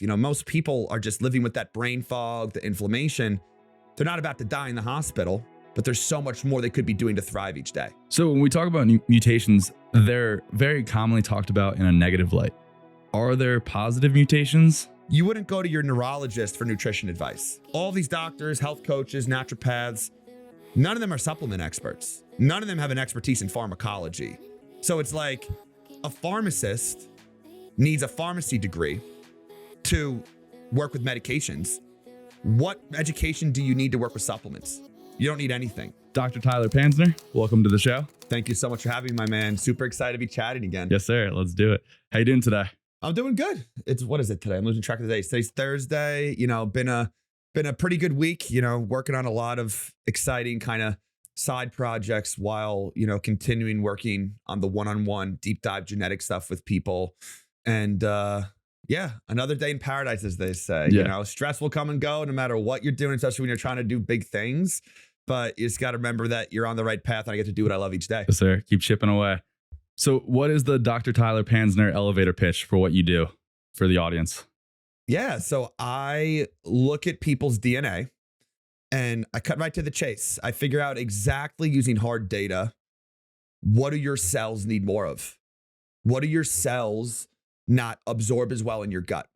Most people are just living with that brain fog, the inflammation. They're not about to die in the hospital, but there's so much more they could be doing to thrive each day. So when we talk about mutations, they're very commonly talked about in a negative light. Are there positive mutations? You wouldn't go to your neurologist for nutrition advice. All these doctors, health coaches, naturopaths, none of them are supplement experts. None of them have an expertise in pharmacology. So it's like a pharmacist needs a pharmacy degree to work with medications. What education do you need to work with supplements? You don't need anything. Dr. Tyler Panzner, welcome to the show. Thank you so much for having me, my man. Super excited to be chatting again. Yes, sir. Let's do it. How you doing today? I'm doing good. What is it today? I'm losing track of the days. Today's Thursday. Been a pretty good week, working on a lot of exciting kind of side projects while, continuing working on the one-on-one deep dive genetic stuff with people. And another day in paradise, as they say. Yeah. Stress will come and go no matter what you're doing, especially when you're trying to do big things. But you just got to remember that you're on the right path and I get to do what I love each day. Yes, sir. Keep chipping away. So what is the Dr. Tyler Panzner elevator pitch for what you do for the audience? Yeah. So I look at people's DNA and I cut right to the chase. I figure out exactly using hard data, what do your cells need more of? What do your cells not absorb as well in your gut?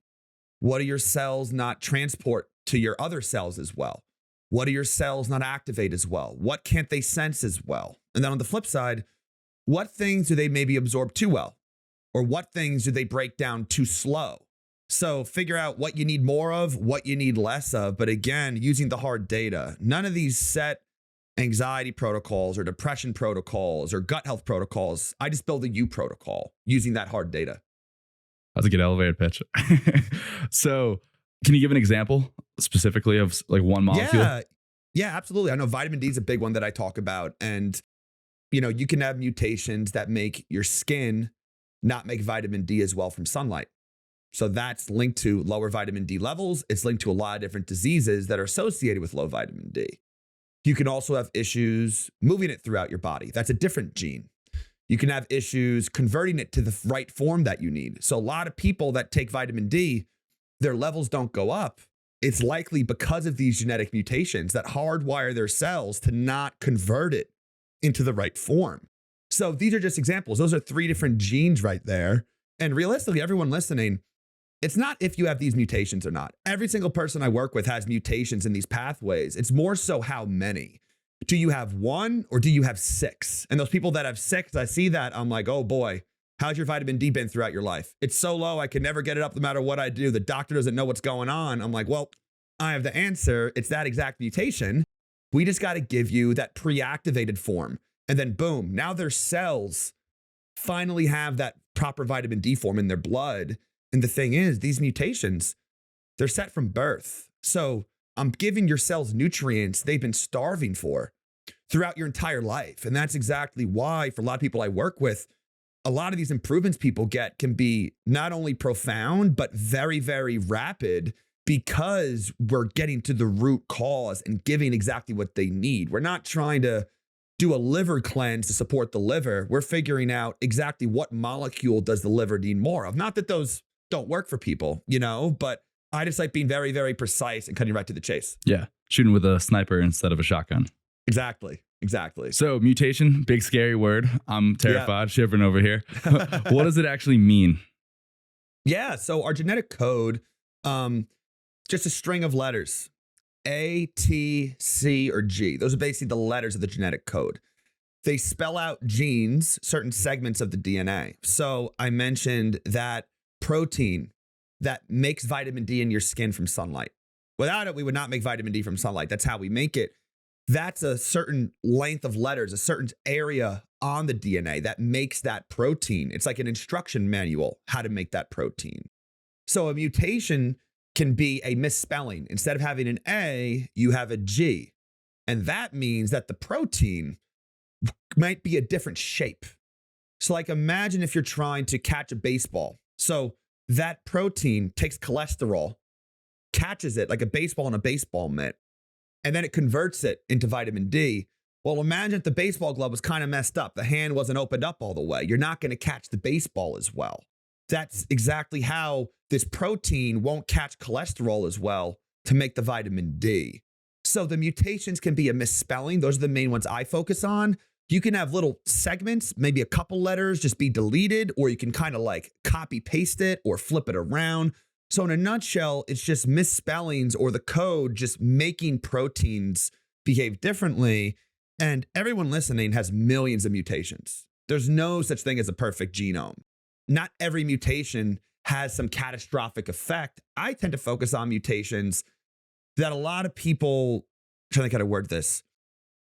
What do your cells not transport to your other cells as well? What do your cells not activate as well? What can't they sense as well? And then on the flip side, what things do they maybe absorb too well? Or what things do they break down too slow? So figure out what you need more of, what you need less of. But again, using the hard data, none of these set anxiety protocols or depression protocols or gut health protocols. I just build a U protocol using that hard data. That's a good elevator pitch. So can you give an example specifically of like one molecule? Yeah, absolutely. I know vitamin D is a big one that I talk about. And, you can have mutations that make your skin not make vitamin D as well from sunlight. So that's linked to lower vitamin D levels. It's linked to a lot of different diseases that are associated with low vitamin D. You can also have issues moving it throughout your body. That's a different gene. You can have issues converting it to the right form that you need. So a lot of people that take vitamin D, their levels don't go up. It's likely because of these genetic mutations that hardwire their cells to not convert it into the right form. So these are just examples. Those are 3 different genes right there. And realistically, everyone listening, it's not if you have these mutations or not. Every single person I work with has mutations in these pathways. It's more so how many. Do you have 1 or do you have 6? And those people that have 6, I see that, I'm like, oh boy, how's your vitamin D been throughout your life? It's so low, I can never get it up no matter what I do. The doctor doesn't know what's going on. I'm like, well, I have the answer. It's that exact mutation. We just got to give you that pre-activated form. And then boom, now their cells finally have that proper vitamin D form in their blood. And the thing is, these mutations, they're set from birth. So I'm giving your cells nutrients they've been starving for throughout your entire life. And that's exactly why, for a lot of people I work with, a lot of these improvements people get can be not only profound, but very, very rapid because we're getting to the root cause and giving exactly what they need. We're not trying to do a liver cleanse to support the liver. We're figuring out exactly what molecule does the liver need more of. Not that those don't work for people, but I just like being very, very precise and cutting right to the chase. Yeah. Shooting with a sniper instead of a shotgun. Exactly. So mutation, big scary word. I'm terrified, shivering over here. What does it actually mean? Yeah. So our genetic code, just a string of letters, A, T, C, or G. Those are basically the letters of the genetic code. They spell out genes, certain segments of the DNA. So I mentioned that protein that makes vitamin D in your skin from sunlight. Without it, we would not make vitamin D from sunlight. That's how we make it. That's a certain length of letters, a certain area on the DNA that makes that protein. It's like an instruction manual, how to make that protein. So a mutation can be a misspelling. Instead of having an A, you have a G. And that means that the protein might be a different shape. So like imagine if you're trying to catch a baseball. So that protein takes cholesterol, catches it like a baseball in a baseball mitt, and then it converts it into vitamin D. Well, imagine if the baseball glove was kind of messed up. The hand wasn't opened up all the way. You're not going to catch the baseball as well. that's exactly how this protein won't catch cholesterol as well to make the vitamin D. So the mutations can be a misspelling. Those are the main ones I focus on. You can have little segments, maybe a couple letters just be deleted, or you can kind of like copy paste it or flip it around. So in a nutshell, it's just misspellings or the code just making proteins behave differently. And everyone listening has millions of mutations. There's no such thing as a perfect genome. Not every mutation has some catastrophic effect. I tend to focus on mutations that a lot of people, I'm trying to kind of word this,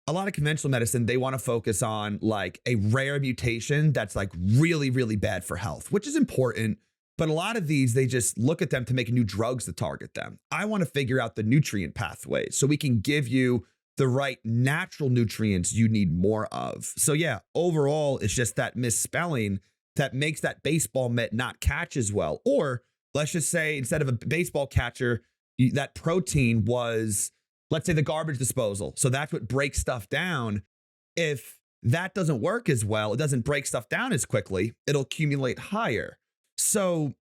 a lot of conventional medicine, they want to focus on like a rare mutation that's like really, really bad for health, which is important. But a lot of these, they just look at them to make new drugs to target them. I want to figure out the nutrient pathways so we can give you the right natural nutrients you need more of. So yeah, overall, it's just that misspelling that makes that baseball mitt not catch as well. Or let's just say instead of a baseball catcher, that protein was, let's say, the garbage disposal. So that's what breaks stuff down. If that doesn't work as well, it doesn't break stuff down as quickly, it'll accumulate higher. So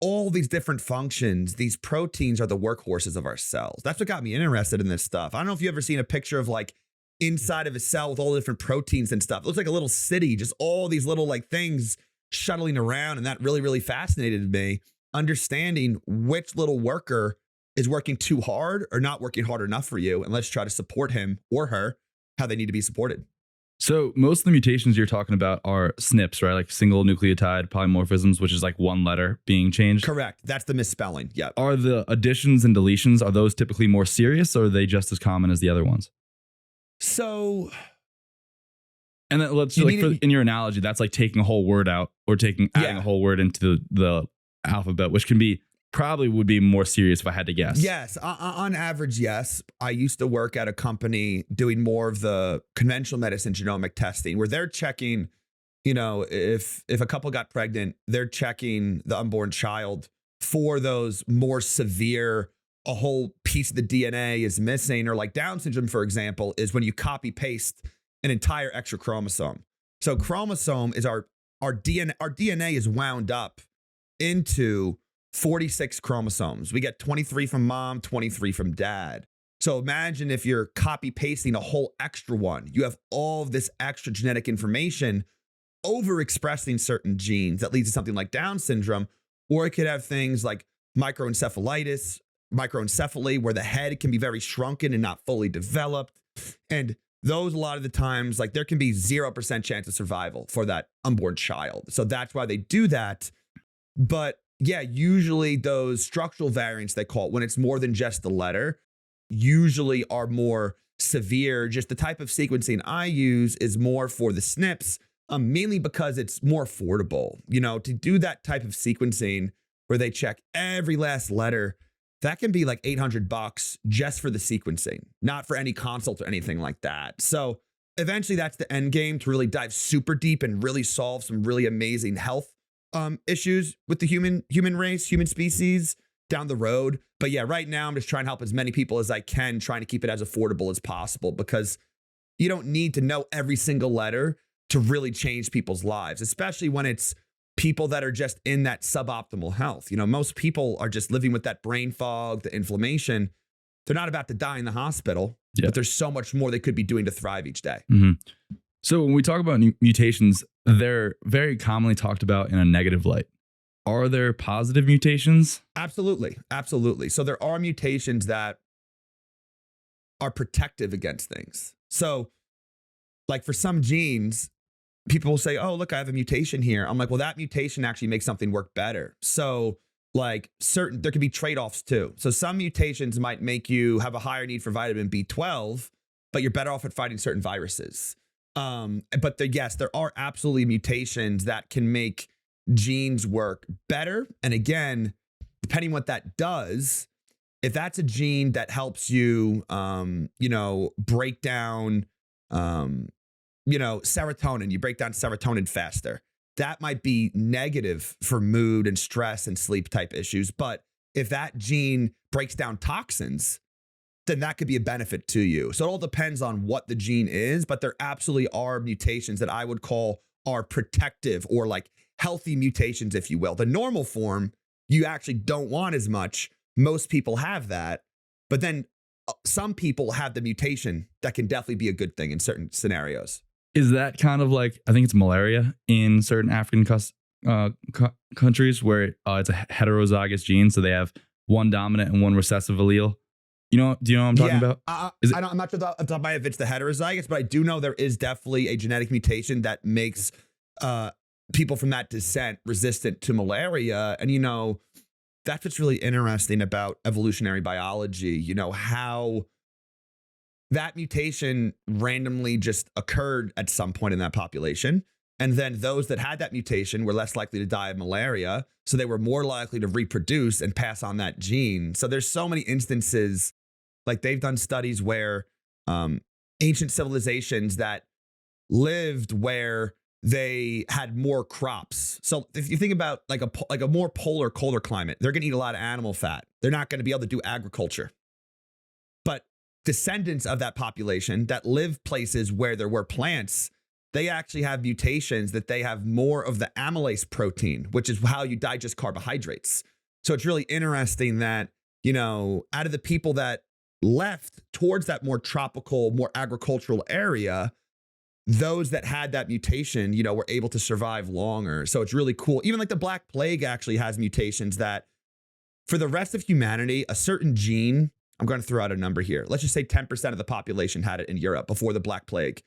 all these different functions, these proteins are the workhorses of our cells. That's what got me interested in this stuff. I don't know if you've ever seen a picture of like inside of a cell with all the different proteins and stuff. It looks like a little city, just all these little like things shuttling around. And that really, really fascinated me, understanding which little worker is working too hard or not working hard enough for you. And let's try to support him or her how they need to be supported. So most of the mutations you're talking about are SNPs, right? Like single nucleotide polymorphisms, which is like one letter being changed. Correct. That's the misspelling. Yep. Are the additions and deletions, are those typically more serious, or are they just as common as the other ones? So, and then let's like in your analogy, that's like taking a whole word out or adding a whole word into the alphabet, which can be probably would be more serious if I had to guess. Yes. On average, yes. I used to work at a company doing more of the conventional medicine genomic testing where they're checking, you know, if a couple got pregnant, they're checking the unborn child for those more severe, a whole piece of the DNA is missing, or like Down syndrome, for example, is when you copy paste an entire extra chromosome. So chromosome is our DNA. Our DNA is wound up into 46 chromosomes. We get 23 from mom, 23 from dad. So imagine if you're copy pasting a whole extra one. You have all of this extra genetic information overexpressing certain genes that leads to something like Down syndrome, or it could have things like microencephalitis, microencephaly, where the head can be very shrunken and not fully developed. And those, a lot of the times, like there can be 0% chance of survival for that unborn child. So that's why they do that. But yeah, usually those structural variants, they call it, when it's more than just the letter, usually are more severe. Just the type of sequencing I use is more for the SNPs, mainly because it's more affordable. You know, to do that type of sequencing where they check every last letter, that can be like $800 just for the sequencing, not for any consult or anything like that. So eventually that's the end game, to really dive super deep and really solve some really amazing health issues with the human race, human species down the road. But yeah, right now I'm just trying to help as many people as I can, trying to keep it as affordable as possible, because you don't need to know every single letter to really change people's lives, especially when it's people that are just in that suboptimal health. You know, most people are just living with that brain fog, the inflammation. They're not about to die in the hospital, but there's so much more they could be doing to thrive each day. Mm-hmm. So when we talk about mutations, they're very commonly talked about in a negative light. Are there positive mutations? Absolutely. Absolutely. So there are mutations that are protective against things. So like for some genes, people will say, oh, look, I have a mutation here. I'm like, well, that mutation actually makes something work better. So like there could be trade-offs too. So some mutations might make you have a higher need for vitamin B12, but you're better off at fighting certain viruses. But there are absolutely mutations that can make genes work better. And again, depending what that does, if that's a gene that helps you, break down, serotonin, you break down serotonin faster, that might be negative for mood and stress and sleep type issues. But if that gene breaks down toxins, then that could be a benefit to you. So it all depends on what the gene is, but there absolutely are mutations that I would call are protective or like healthy mutations, if you will. The normal form, you actually don't want as much. Most people have that. But then some people have the mutation that can definitely be a good thing in certain scenarios. Is that kind of like, I think it's malaria in certain African countries where it's a heterozygous gene, so they have one dominant and one recessive allele? Do you know what I'm talking about? I'm not sure off the top of my head if it's the heterozygous, but I do know there is definitely a genetic mutation that makes people from that descent resistant to malaria. And, that's what's really interesting about evolutionary biology, how that mutation randomly just occurred at some point in that population. And then those that had that mutation were less likely to die of malaria. So they were more likely to reproduce and pass on that gene. So there's so many instances, like they've done studies where ancient civilizations that lived where they had more crops. So if you think about like a more polar, colder climate, they're going to eat a lot of animal fat. They're not going to be able to do agriculture. But descendants of that population that live places where there were plants, they actually have mutations that they have more of the amylase protein, which is how you digest carbohydrates. So it's really interesting that, out of the people that left towards that more tropical, more agricultural area, those that had that mutation, were able to survive longer. So it's really cool. Even like the Black Plague actually has mutations that for the rest of humanity, a certain gene, I'm going to throw out a number here. Let's just say 10% of the population had it in Europe before the Black Plague.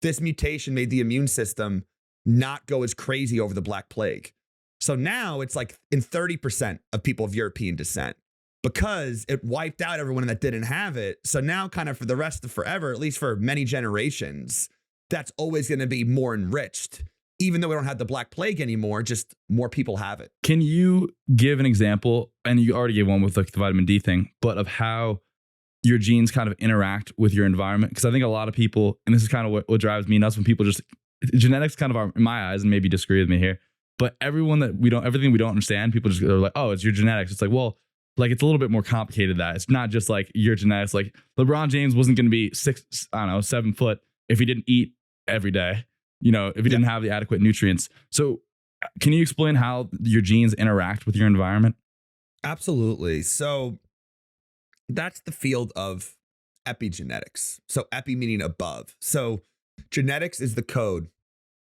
This mutation made the immune system not go as crazy over the Black Plague. So now it's like in 30% of people of European descent because it wiped out everyone that didn't have it. So now kind of for the rest of forever, at least for many generations, that's always going to be more enriched. Even though we don't have the Black Plague anymore, just more people have it. Can you give an example, and you already gave one with like the vitamin D thing, but of how your genes kind of interact with your environment? Because I think a lot of people, and this is kind of what drives me nuts when people just, genetics kind of are, in my eyes, and maybe disagree with me here, but everything we don't understand, people just are like, oh, it's your genetics. It's like, well, like it's a little bit more complicated than that. It's not just like your genetics. Like LeBron James wasn't going to be 7 foot if he didn't eat every day, if he didn't have the adequate nutrients. So can you explain how your genes interact with your environment? Absolutely. So that's the field of epigenetics. So epi meaning above. So genetics is the code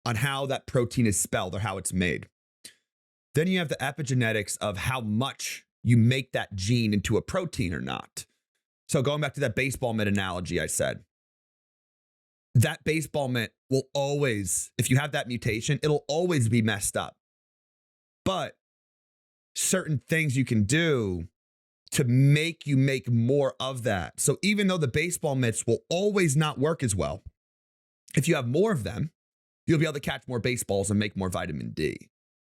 on how that protein is spelled or how it's made. Then you have the epigenetics of how much you make that gene into a protein or not. So going back to that baseball mitt analogy I said, that baseball mitt will always, if you have that mutation, it'll always be messed up. But certain things you can do to make you make more of that. So even though the baseball mitts will always not work as well, if you have more of them, you'll be able to catch more baseballs and make more vitamin D.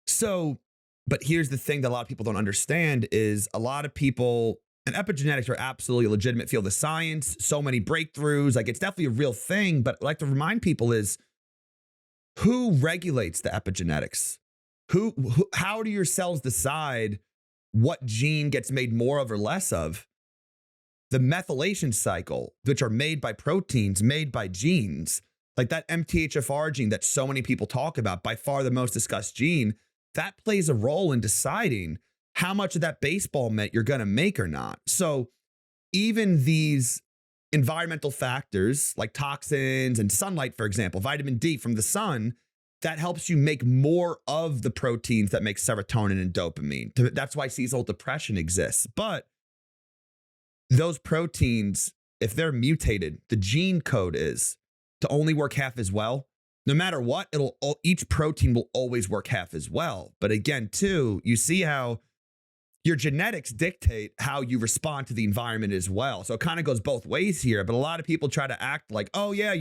So, but here's the thing that a lot of people don't understand is a lot of people, and epigenetics are absolutely a legitimate field of science, so many breakthroughs, like it's definitely a real thing, but I'd like to remind people is who regulates the epigenetics? How do your cells decide what gene gets made more of or less of? The methylation cycle, which are made by proteins, made by genes, like that MTHFR gene that so many people talk about, by far the most discussed gene, that plays a role in deciding how much of that baseball mitt you're going to make or not. So even these environmental factors like toxins and sunlight, for example, vitamin D from the sun, that helps you make more of the proteins that make serotonin and dopamine. That's why seasonal depression exists. But those proteins, if they're mutated, the gene code is to only work half as well. No matter what, each protein will always work half as well. But again, too, you see how your genetics dictate how you respond to the environment as well. So it kind of goes both ways here. But a lot of people try to act like, oh yeah,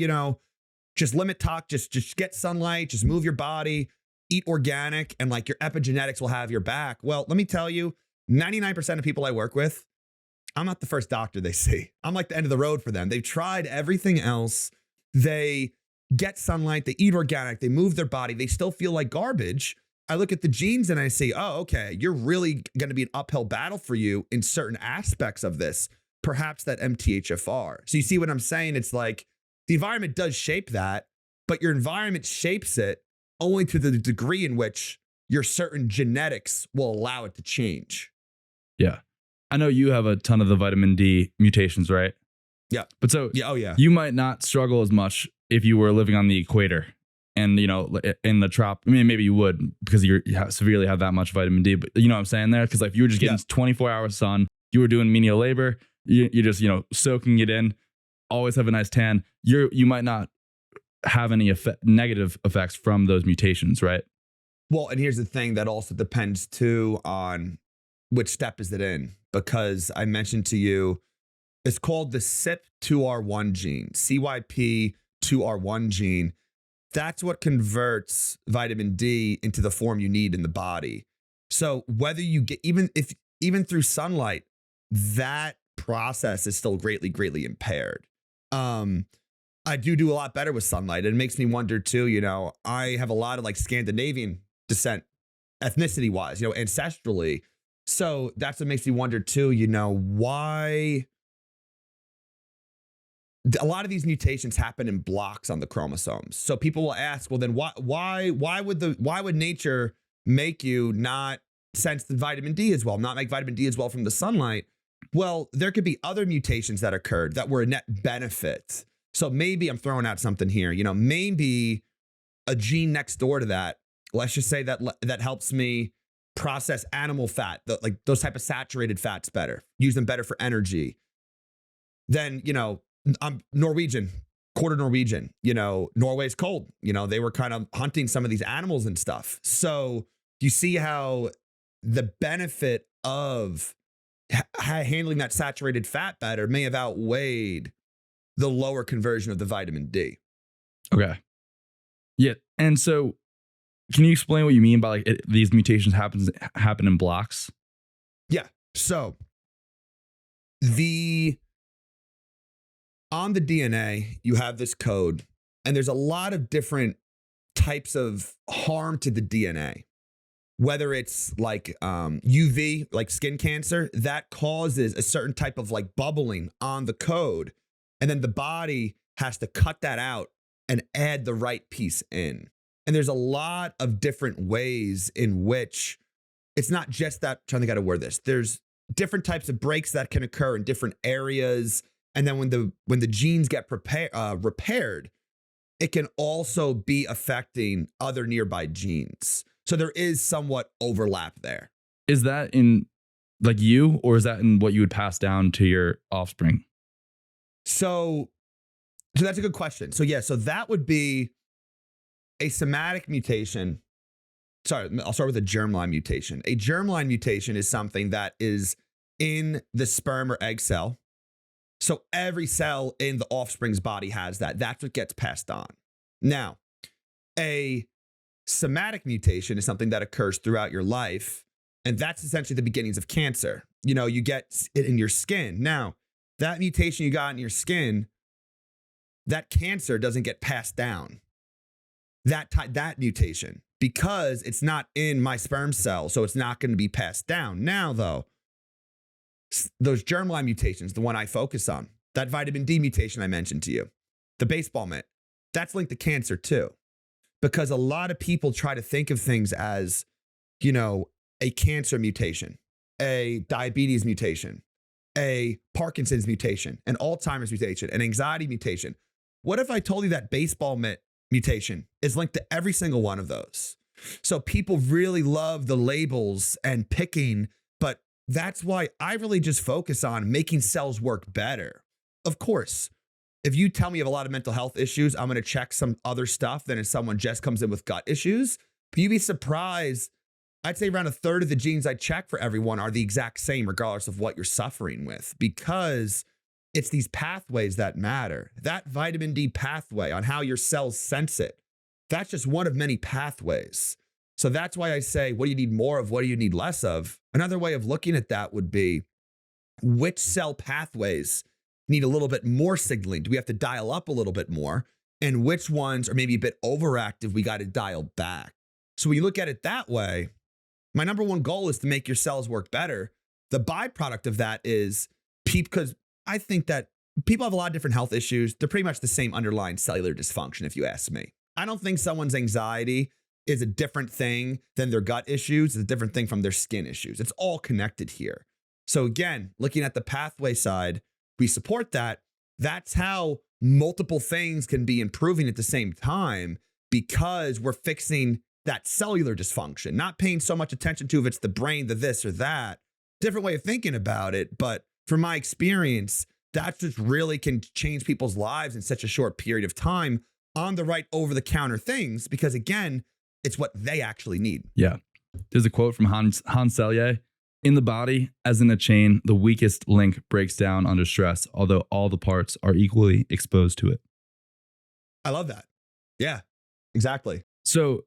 just limit talk, just get sunlight, just move your body, eat organic, and like your epigenetics will have your back. Well, let me tell you, 99% of people I work with, I'm not the first doctor they see. I'm like the end of the road for them. They've tried everything else. They get sunlight, they eat organic, they move their body, they still feel like garbage. I look at the genes and I say, oh, okay, you're really going to be an uphill battle for you in certain aspects of this, perhaps that MTHFR. So you see what I'm saying? It's like the environment does shape that, but your environment shapes it only to the degree in which your certain genetics will allow it to change. Yeah. I know you have a ton of the vitamin D mutations, right? Yeah. But so Yeah. Oh, yeah. you might not struggle as much if you were living on the equator and, you know, in the I mean, maybe you would because you severely have that much vitamin D, but you know what I'm saying there? Because like if you were just getting 24-hour sun, you were doing menial labor, you're just, you know, soaking it in, always have a nice tan. You might not have any negative effects from those mutations, right? Well, and here's the thing that also depends too on which step is it in, because I mentioned to you, it's called the CYP2R1 gene, CYP2R1 gene. That's what converts vitamin D into the form you need in the body. So whether you get, even through sunlight, that process is still greatly impaired. I do a lot better with sunlight. It makes me wonder too, you know, I have a lot of like Scandinavian descent ethnicity wise, you know, ancestrally. So that's what makes me wonder too, you know, why a lot of these mutations happen in blocks on the chromosomes. So people will ask, well, then why would nature make you not sense the vitamin D as well, not make vitamin D as well from the sunlight? Well, there could be other mutations that occurred that were a net benefit. So maybe I'm throwing out something here, you know, maybe a gene next door to that, let's just say that helps me process animal fat, like those type of saturated fats better, use them better for energy. Then, you know, I'm Norwegian, quarter Norwegian, you know, Norway's cold, you know, they were kind of hunting some of these animals and stuff. So you see how the benefit of handling that saturated fat better may have outweighed the lower conversion of the vitamin D. Okay. Yeah. And so can you explain what you mean by like these mutations happen in blocks? Yeah. So on the DNA, you have this code, and there's a lot of different types of harm to the DNA. Whether it's like UV, like skin cancer, that causes a certain type of like bubbling on the code. And then the body has to cut that out and add the right piece in. And there's a lot of different ways in which it's not just that, trying to get to word this. There's different types of breaks that can occur in different areas. And then when the genes get repaired, it can also be affecting other nearby genes. So there is somewhat overlap there. Is that in like you, or is that in what you would pass down to your offspring? So that's a good question. So yeah, so that would be a somatic mutation. Sorry, I'll start with a germline mutation. A germline mutation is something that is in the sperm or egg cell. So every cell in the offspring's body has that. That's what gets passed on. Now, a somatic mutation is something that occurs throughout your life, and that's essentially the beginnings of cancer. You know, you get it in your skin. Now, that mutation you got in your skin, that cancer doesn't get passed down. That mutation, because it's not in my sperm cell, so it's not going to be passed down. Now, though, those germline mutations, the one I focus on, that vitamin D mutation I mentioned to you, the baseball mitt, that's linked to cancer too. Because a lot of people try to think of things as, you know, a cancer mutation, a diabetes mutation, a Parkinson's mutation, an Alzheimer's mutation, an anxiety mutation. What if I told you that baseball mitt mutation is linked to every single one of those? So people really love the labels and picking, but that's why I really just focus on making cells work better. Of course, if you tell me you have a lot of mental health issues, I'm going to check some other stuff than if someone just comes in with gut issues. But you'd be surprised. I'd say around a third of the genes I check for everyone are the exact same, regardless of what you're suffering with, because it's these pathways that matter. That vitamin D pathway on how your cells sense it, that's just one of many pathways. So that's why I say, what do you need more of? What do you need less of? Another way of looking at that would be, which cell pathways need a little bit more signaling? Do we have to dial up a little bit more? And which ones are maybe a bit overactive? We got to dial back. So when you look at it that way, my number one goal is to make your cells work better. The byproduct of that is because I think that people have a lot of different health issues. They're pretty much the same underlying cellular dysfunction, if you ask me. I don't think someone's anxiety is a different thing than their gut issues, is a different thing from their skin issues. It's all connected here. So again, looking at the pathway side, we support that. That's how multiple things can be improving at the same time, because we're fixing that cellular dysfunction, not paying so much attention to if it's the brain, the this or that. Different way of thinking about it. But from my experience, that just really can change people's lives in such a short period of time on the right over-the-counter things, because again, it's what they actually need. Yeah. There's a quote from Hans Selye. In the body, as in a chain, the weakest link breaks down under stress, although all the parts are equally exposed to it. I love that. Yeah, exactly. So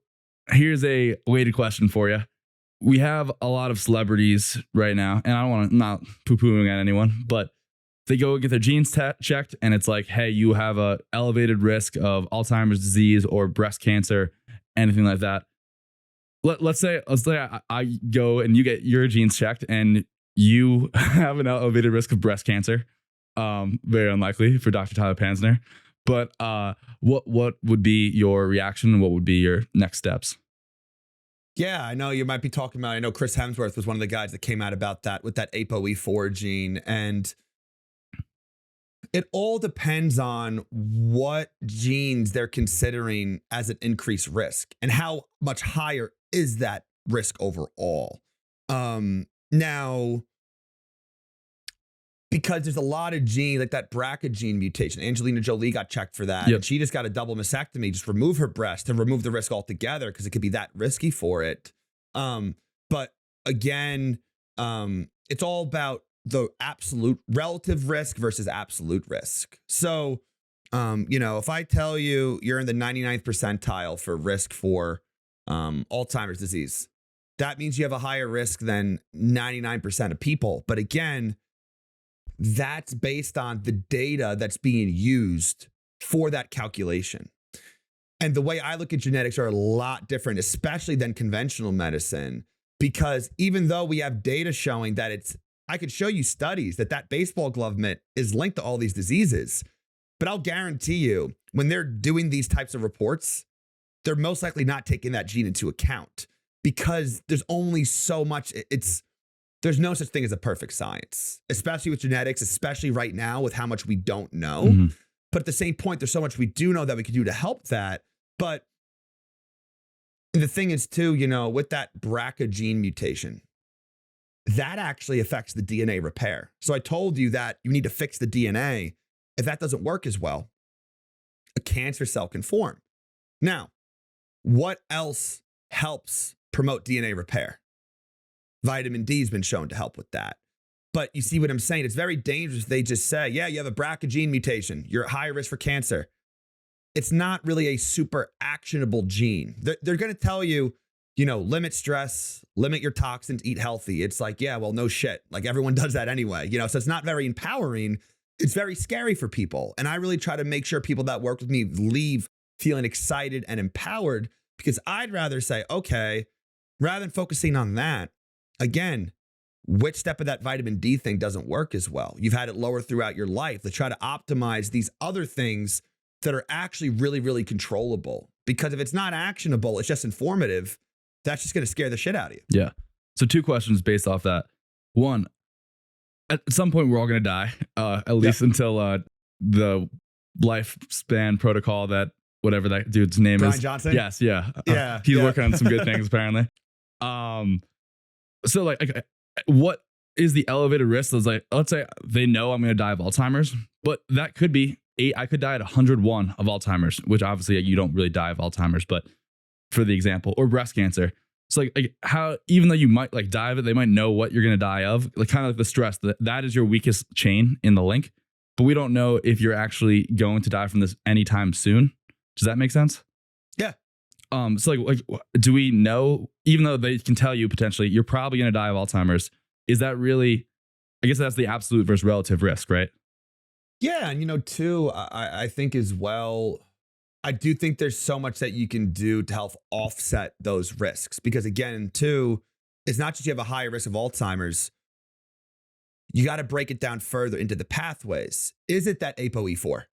here's a weighted question for you. We have a lot of celebrities right now, and I don't want to, not poo-pooing at anyone, but they go get their genes checked, and it's like, hey, you have a elevated risk of Alzheimer's disease or breast cancer, anything like that. Let's say I go and you get your genes checked and you have an elevated risk of breast cancer. Very unlikely for Dr. Tyler Panzner. But what would be your reaction and what would be your next steps? Yeah, I know you might be talking about, I know Chris Hemsworth was one of the guys that came out about that with that ApoE4 gene. And it all depends on what genes they're considering as an increased risk and how much higher is that risk overall. Now, because there's a lot of genes, like that BRCA gene mutation, Angelina Jolie got checked for that. Yep. And she just got a double mastectomy, just remove her breast and remove the risk altogether because it could be that risky for it. But again, it's all about the absolute relative risk versus absolute risk. So, if I tell you you're in the 99th percentile for risk for Alzheimer's disease, that means you have a higher risk than 99% of people. But again, that's based on the data that's being used for that calculation. And the way I look at genetics are a lot different, especially than conventional medicine, because even though we have data showing that I could show you studies that baseball glove mitt is linked to all these diseases, but I'll guarantee you when they're doing these types of reports, they're most likely not taking that gene into account because there's only so much. There's no such thing as a perfect science, especially with genetics, especially right now with how much we don't know. Mm-hmm. But at the same point, there's so much we do know that we could do to help that. But the thing is too, with that BRCA gene mutation, that actually affects the DNA repair. So I told you that you need to fix the DNA. If that doesn't work as well, a cancer cell can form. Now, what else helps promote DNA repair? Vitamin D has been shown to help with that. But you see what I'm saying? It's very dangerous if they just say, yeah, you have a BRCA gene mutation. You're at higher risk for cancer. It's not really a super actionable gene. They're going to tell you, limit stress, limit your toxins, eat healthy. It's like, yeah, well, no shit. Like everyone does that anyway, so it's not very empowering. It's very scary for people. And I really try to make sure people that work with me leave feeling excited and empowered, because I'd rather say, okay, rather than focusing on that, again, which step of that vitamin D thing doesn't work as well? You've had it lower throughout your life. Let's try to optimize these other things that are actually really, really controllable. Because if it's not actionable, it's just informative, that's just going to scare the shit out of you. Yeah. So 2 questions based off that. 1, at some point we're all going to die, at least until the lifespan protocol that whatever that dude's name Brian is. Johnson? Yes. Yeah. Yeah. He's working on some good things apparently. So what is the elevated risk? It's like, let's say they know I'm going to die of Alzheimer's, but that could be I could die at 101 of Alzheimer's, which obviously you don't really die of Alzheimer's, but for the example, or breast cancer. So like how, even though you might die of it, they might know what you're going to die of, kind of like the stress that is your weakest chain in the link, but we don't know if you're actually going to die from this anytime soon. Does that make sense? Yeah. So like, do we know, even though they can tell you potentially you're probably going to die of Alzheimer's, is that really, I guess that's the absolute versus relative risk, right? Yeah. And too, I think as well, I do think there's so much that you can do to help offset those risks. Because again, too, it's not just you have a higher risk of Alzheimer's. You got to break it down further into the pathways. Is it that ApoE4?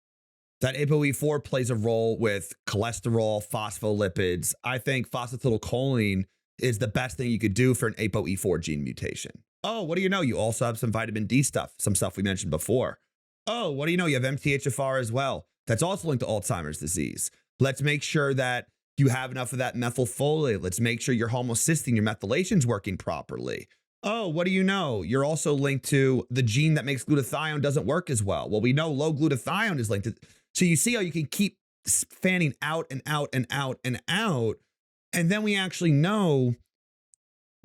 That ApoE4 plays a role with cholesterol, phospholipids. I think phosphatidylcholine is the best thing you could do for an ApoE4 gene mutation. Oh, what do you know? You also have some vitamin D stuff, some stuff we mentioned before. Oh, what do you know? You have MTHFR as well. That's also linked to Alzheimer's disease. Let's make sure that you have enough of that methylfolate. Let's make sure your homocysteine, your methylation's working properly. Oh, what do you know? You're also linked to the gene that makes glutathione doesn't work as well. Well, we know low glutathione is linked to. So you see how you can keep fanning out and out and out and out. And then we actually know,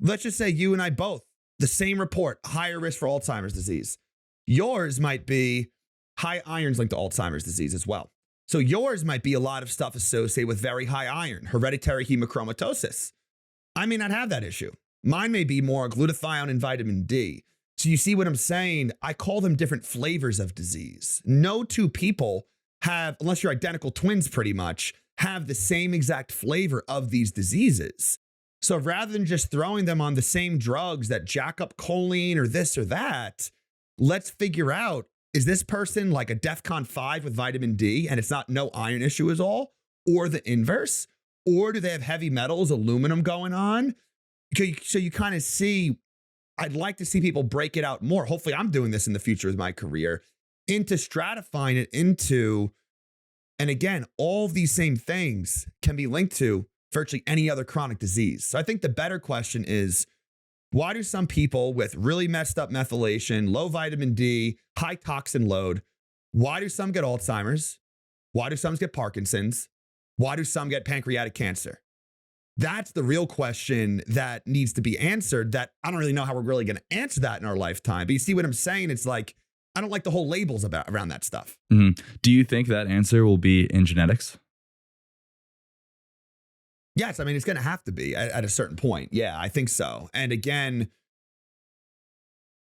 let's just say you and I both, the same report, higher risk for Alzheimer's disease. Yours might be high iron's linked to Alzheimer's disease as well. So yours might be a lot of stuff associated with very high iron, hereditary hemochromatosis. I may not have that issue. Mine may be more glutathione and vitamin D. So you see what I'm saying? I call them different flavors of disease. No two people have, unless you're identical twins pretty much, have the same exact flavor of these diseases. So rather than just throwing them on the same drugs that jack up choline or this or that, let's figure out, is this person like a DEFCON 5 with vitamin D and it's not no iron issue at all, or the inverse? Or do they have heavy metals, aluminum going on? So you kind of see, I'd like to see people break it out more. Hopefully I'm doing this in the future with my career, into stratifying it into, and again, all of these same things can be linked to virtually any other chronic disease. So I think the better question is, why do some people with really messed up methylation, low vitamin D, high toxin load, why do some get Alzheimer's? Why do some get Parkinson's? Why do some get pancreatic cancer? That's the real question that needs to be answered, that I don't really know how we're really going to answer that in our lifetime. But you see what I'm saying? It's like, I don't like the whole labels around that stuff. Mm-hmm. Do you think that answer will be in genetics? Yes, I mean, it's going to have to be at a certain point. Yeah, I think so. And again,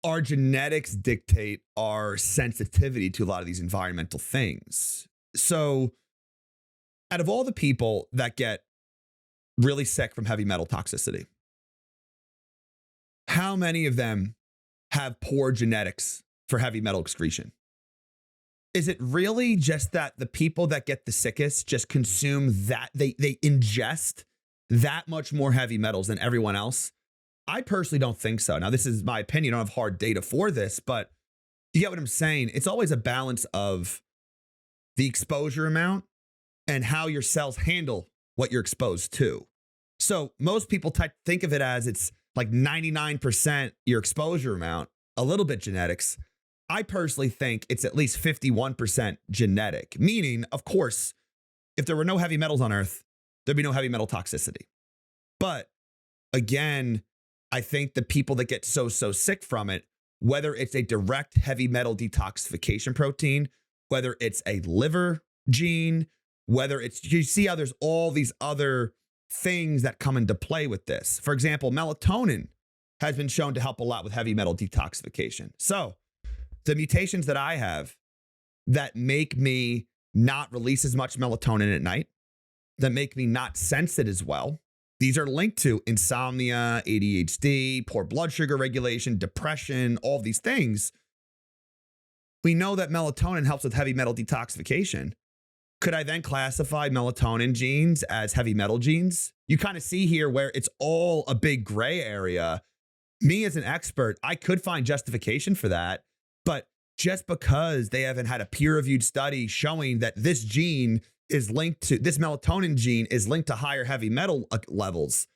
our genetics dictate our sensitivity to a lot of these environmental things. So out of all the people that get really sick from heavy metal toxicity, how many of them have poor genetics for heavy metal excretion? Is it really just that the people that get the sickest just consume that, they ingest that much more heavy metals than everyone else? I personally don't think so. Now, this is my opinion. I don't have hard data for this, but you get what I'm saying? It's always a balance of the exposure amount and how your cells handle what you're exposed to. So most people think of it as it's like 99% your exposure amount, a little bit genetics. I personally think it's at least 51% genetic, meaning, of course, if there were no heavy metals on Earth, there'd be no heavy metal toxicity. But again, I think the people that get so sick from it, whether it's a direct heavy metal detoxification protein, whether it's a liver gene, whether it's, you see how there's all these other things that come into play with this. For example, melatonin has been shown to help a lot with heavy metal detoxification. So the mutations that I have that make me not release as much melatonin at night, that make me not sense it as well, these are linked to insomnia, ADHD, poor blood sugar regulation, depression, all of these things. We know that melatonin helps with heavy metal detoxification. Could I then classify melatonin genes as heavy metal genes? You kind of see here where it's all a big gray area. Me as an expert, I could find justification for that. But just because they haven't had a peer-reviewed study showing that this gene is linked to, this melatonin gene is linked to higher heavy metal levels,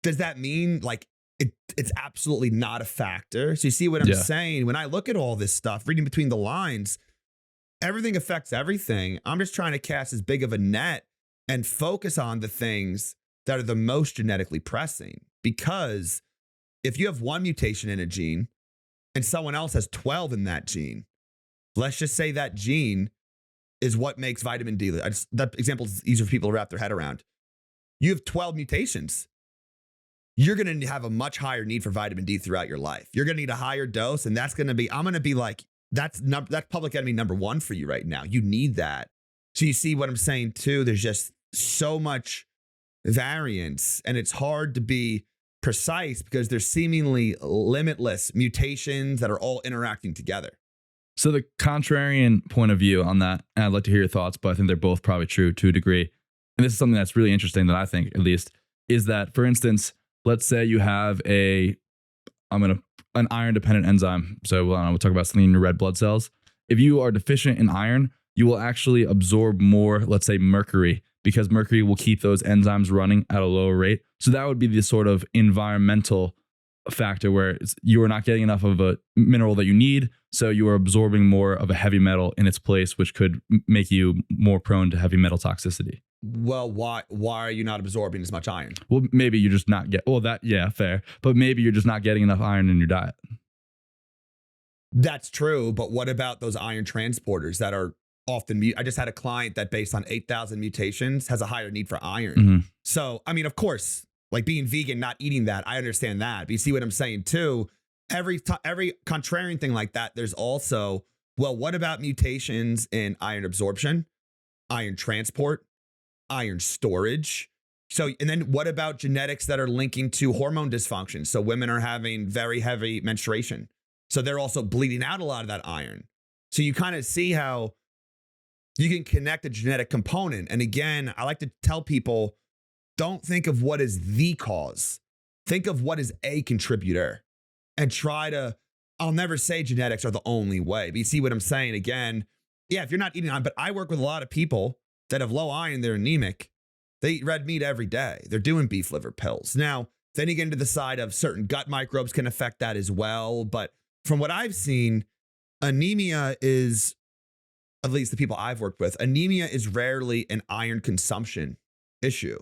does that mean like it's absolutely not a factor? So you see what I'm saying? When I look at all this stuff, reading between the lines, everything affects everything. I'm just trying to cast as big of a net and focus on the things that are the most genetically pressing. Because if you have one mutation in a gene and someone else has 12 in that gene, let's just say that gene is what makes vitamin D. That example is easier for people to wrap their head around. You have 12 mutations. You're going to have a much higher need for vitamin D throughout your life. You're going to need a higher dose, and that's going to be, I'm going to be like, that's public enemy number one for you right now. You need that. So you see what I'm saying too? There's just so much variance, and it's hard to be precise because there's seemingly limitless mutations that are all interacting together. So the contrarian point of view on that, and I'd like to hear your thoughts, but I think they're both probably true to a degree. And this is something that's really interesting that I think, at least, is that, for instance, let's say you have an iron dependent enzyme. So we'll talk about something in your red blood cells. If you are deficient in iron, you will actually absorb more, let's say, mercury, because mercury will keep those enzymes running at a lower rate. So that would be the sort of environmental factor where you are not getting enough of a mineral that you need, so you are absorbing more of a heavy metal in its place, which could make you more prone to heavy metal toxicity. Well, why are you not absorbing as much iron? Well, maybe you're just not fair. But maybe you're just not getting enough iron in your diet. That's true, but what about those iron transporters that are often I just had a client that, based on 8,000 mutations, has a higher need for iron. Mm-hmm. So, I mean, of course, like being vegan, not eating that, I understand that. But you see what I'm saying too? Every contrarian thing like that, there's also, well, what about mutations in iron absorption, iron transport, iron storage? So, and then what about genetics that are linking to hormone dysfunction? So women are having very heavy menstruation, so they're also bleeding out a lot of that iron. So you kind of see how you can connect a genetic component. And again, I like to tell people, don't think of what is the cause. Think of what is a contributor, and try to, I'll never say genetics are the only way, but you see what I'm saying? Again, yeah, if you're not eating iron, but I work with a lot of people that have low iron, they're anemic. They eat red meat every day. They're doing beef liver pills. Now, then you get into the side of certain gut microbes can affect that as well. But from what I've seen, anemia is, at least the people I've worked with, anemia is rarely an iron consumption issue.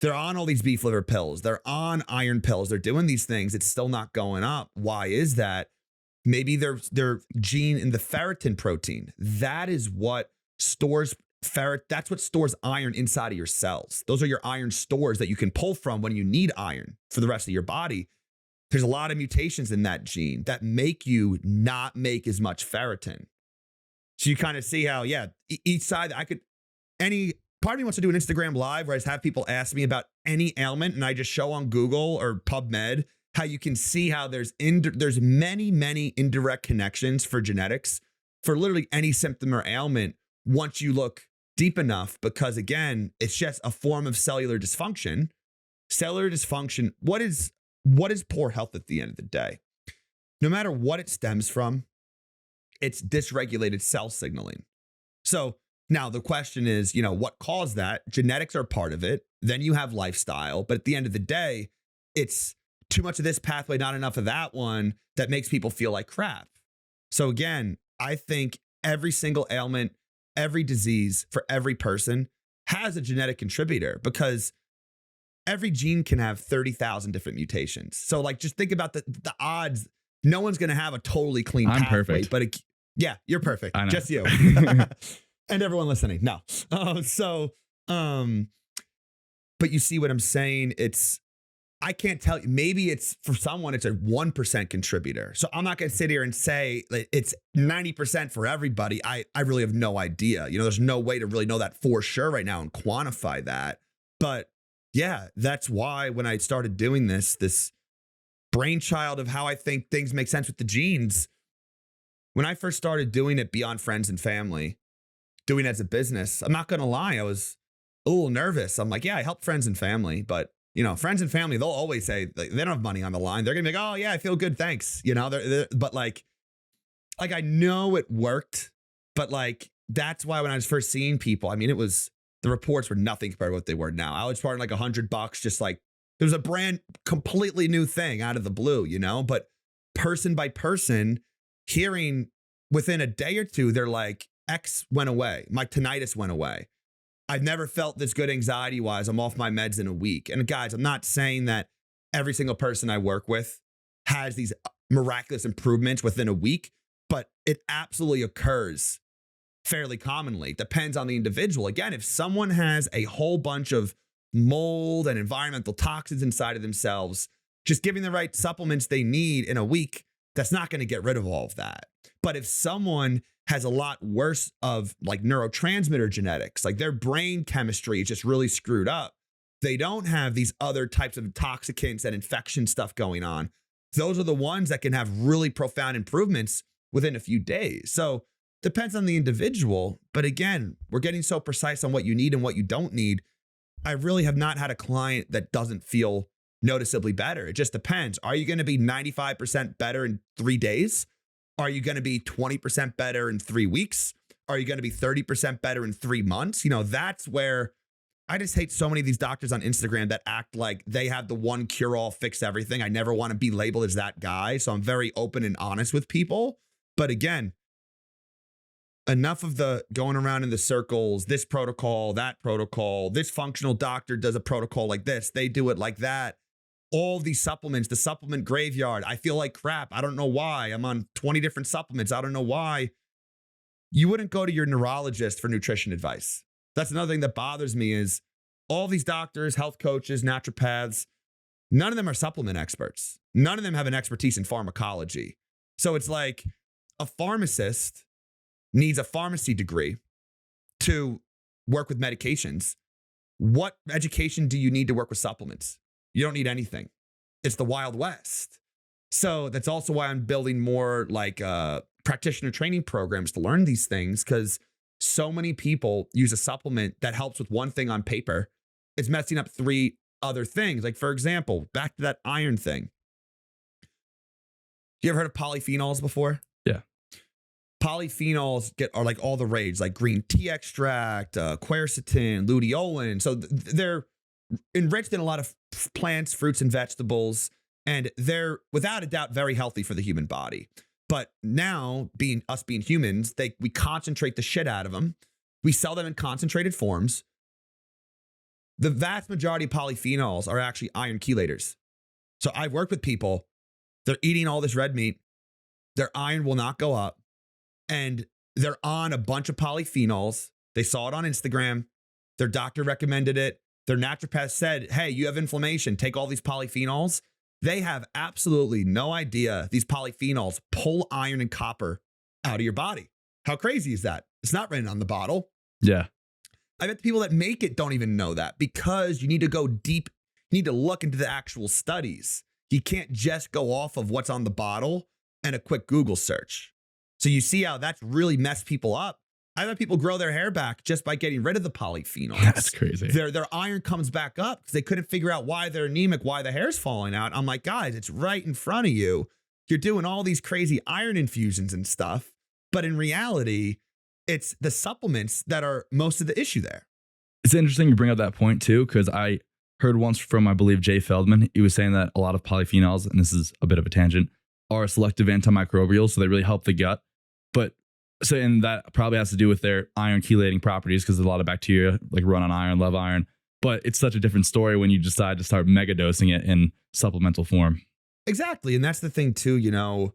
They're on all these beef liver pills. They're on iron pills. They're doing these things. It's still not going up. Why is that? Maybe their gene in the ferritin protein. That is what stores that's what stores iron inside of your cells. Those are your iron stores that you can pull from when you need iron for the rest of your body. There's a lot of mutations in that gene that make you not make as much ferritin. So you kind of see how, yeah, each side, part of me wants to do an Instagram live where I just have people ask me about any ailment, and I just show on Google or PubMed how you can see how there's many, many indirect connections for genetics for literally any symptom or ailment once you look deep enough, because again, it's just a form of cellular dysfunction. Cellular dysfunction, what is poor health at the end of the day? No matter what it stems from, it's dysregulated cell signaling. So now the question is, what caused that? Genetics are part of it. Then you have lifestyle. But at the end of the day, it's too much of this pathway, not enough of that one, that makes people feel like crap. So again, I think every single ailment, every disease for every person has a genetic contributor, because every gene can have 30,000 different mutations. So like, just think about the odds. No one's going to have a totally clean pathway. Perfect. But yeah, you're perfect. I know. Just you. And everyone listening. No. But you see what I'm saying? I can't tell you. Maybe it's, for someone, it's a 1% contributor. So I'm not going to sit here and say it's 90% for everybody. I really have no idea. There's no way to really know that for sure right now and quantify that. But yeah, that's why when I started doing this brainchild of how I think things make sense with the genes, when I first started doing it beyond friends and family, doing it as a business, I'm not going to lie, I was a little nervous. I'm like, yeah, I help friends and family, but friends and family, they'll always say they don't have money on the line. They're going to be like, oh yeah, I feel good. Thanks. But like I know it worked, but like, that's why when I was first seeing people, I mean, the reports were nothing compared to what they were now. I was charging like $100, just like, it was a brand completely new thing out of the blue, but person by person, hearing within a day or two, they're like, X went away. My tinnitus went away. I've never felt this good anxiety wise. I'm off my meds in a week. And guys, I'm not saying that every single person I work with has these miraculous improvements within a week, but it absolutely occurs fairly commonly. It depends on the individual. Again, if someone has a whole bunch of mold and environmental toxins inside of themselves, just giving the right supplements they need in a week, that's not going to get rid of all of that. But if someone has a lot worse of like neurotransmitter genetics, like their brain chemistry is just really screwed up, they don't have these other types of intoxicants and infection stuff going on. Those are the ones that can have really profound improvements within a few days. So depends on the individual. But again, we're getting so precise on what you need and what you don't need. I really have not had a client that doesn't feel noticeably better. It just depends. Are you going to be 95% better in 3 days? Are you going to be 20% better in 3 weeks? Are you going to be 30% better in 3 months? That's where I just hate so many of these doctors on Instagram that act like they have the one cure-all, fix everything. I never want to be labeled as that guy. So I'm very open and honest with people. But again, enough of the going around in the circles, this protocol, that protocol, this functional doctor does a protocol like this, they do it like that. All these supplements, the supplement graveyard, I feel like crap. I don't know why. I'm on 20 different supplements. I don't know why. You wouldn't go to your neurologist for nutrition advice. That's another thing that bothers me is all these doctors, health coaches, naturopaths, none of them are supplement experts. None of them have an expertise in pharmacology. So it's like a pharmacist needs a pharmacy degree to work with medications. What education do you need to work with supplements? You don't need anything. It's the Wild West. So that's also why I'm building more like practitioner training programs to learn these things, because so many people use a supplement that helps with one thing on paper. It's messing up 3 other things. Like, for example, back to that iron thing. You ever heard of polyphenols before? Yeah. Polyphenols are like all the rage, like green tea extract, quercetin, luteolin. So they're enriched in a lot of plants, fruits, and vegetables, and they're without a doubt very healthy for the human body. But now, being humans, we concentrate the shit out of them. We sell them in concentrated forms. The vast majority of polyphenols are actually iron chelators. So I've worked with people, they're eating all this red meat, their iron will not go up, and they're on a bunch of polyphenols. They saw it on Instagram. Their doctor recommended it. Their naturopath said, hey, you have inflammation, take all these polyphenols. They have absolutely no idea these polyphenols pull iron and copper out of your body. How crazy is that? It's not written on the bottle. Yeah. I bet the people that make it don't even know that, because you need to go deep. You need to look into the actual studies. You can't just go off of what's on the bottle and a quick Google search. So you see how that's really messed people up. I've had people grow their hair back just by getting rid of the polyphenols. That's crazy. Their iron comes back up because they couldn't figure out why they're anemic, why the hair's falling out. I'm like, guys, it's right in front of you. You're doing all these crazy iron infusions and stuff. But in reality, it's the supplements that are most of the issue there. It's interesting you bring up that point too, because I heard once from, I believe, Jay Feldman. He was saying that a lot of polyphenols, and this is a bit of a tangent, are selective antimicrobials, so they really help the gut. But so, and that probably has to do with their iron chelating properties, because a lot of bacteria like run on iron, love iron. But it's such a different story when you decide to start mega dosing it in supplemental form. Exactly. And that's the thing too,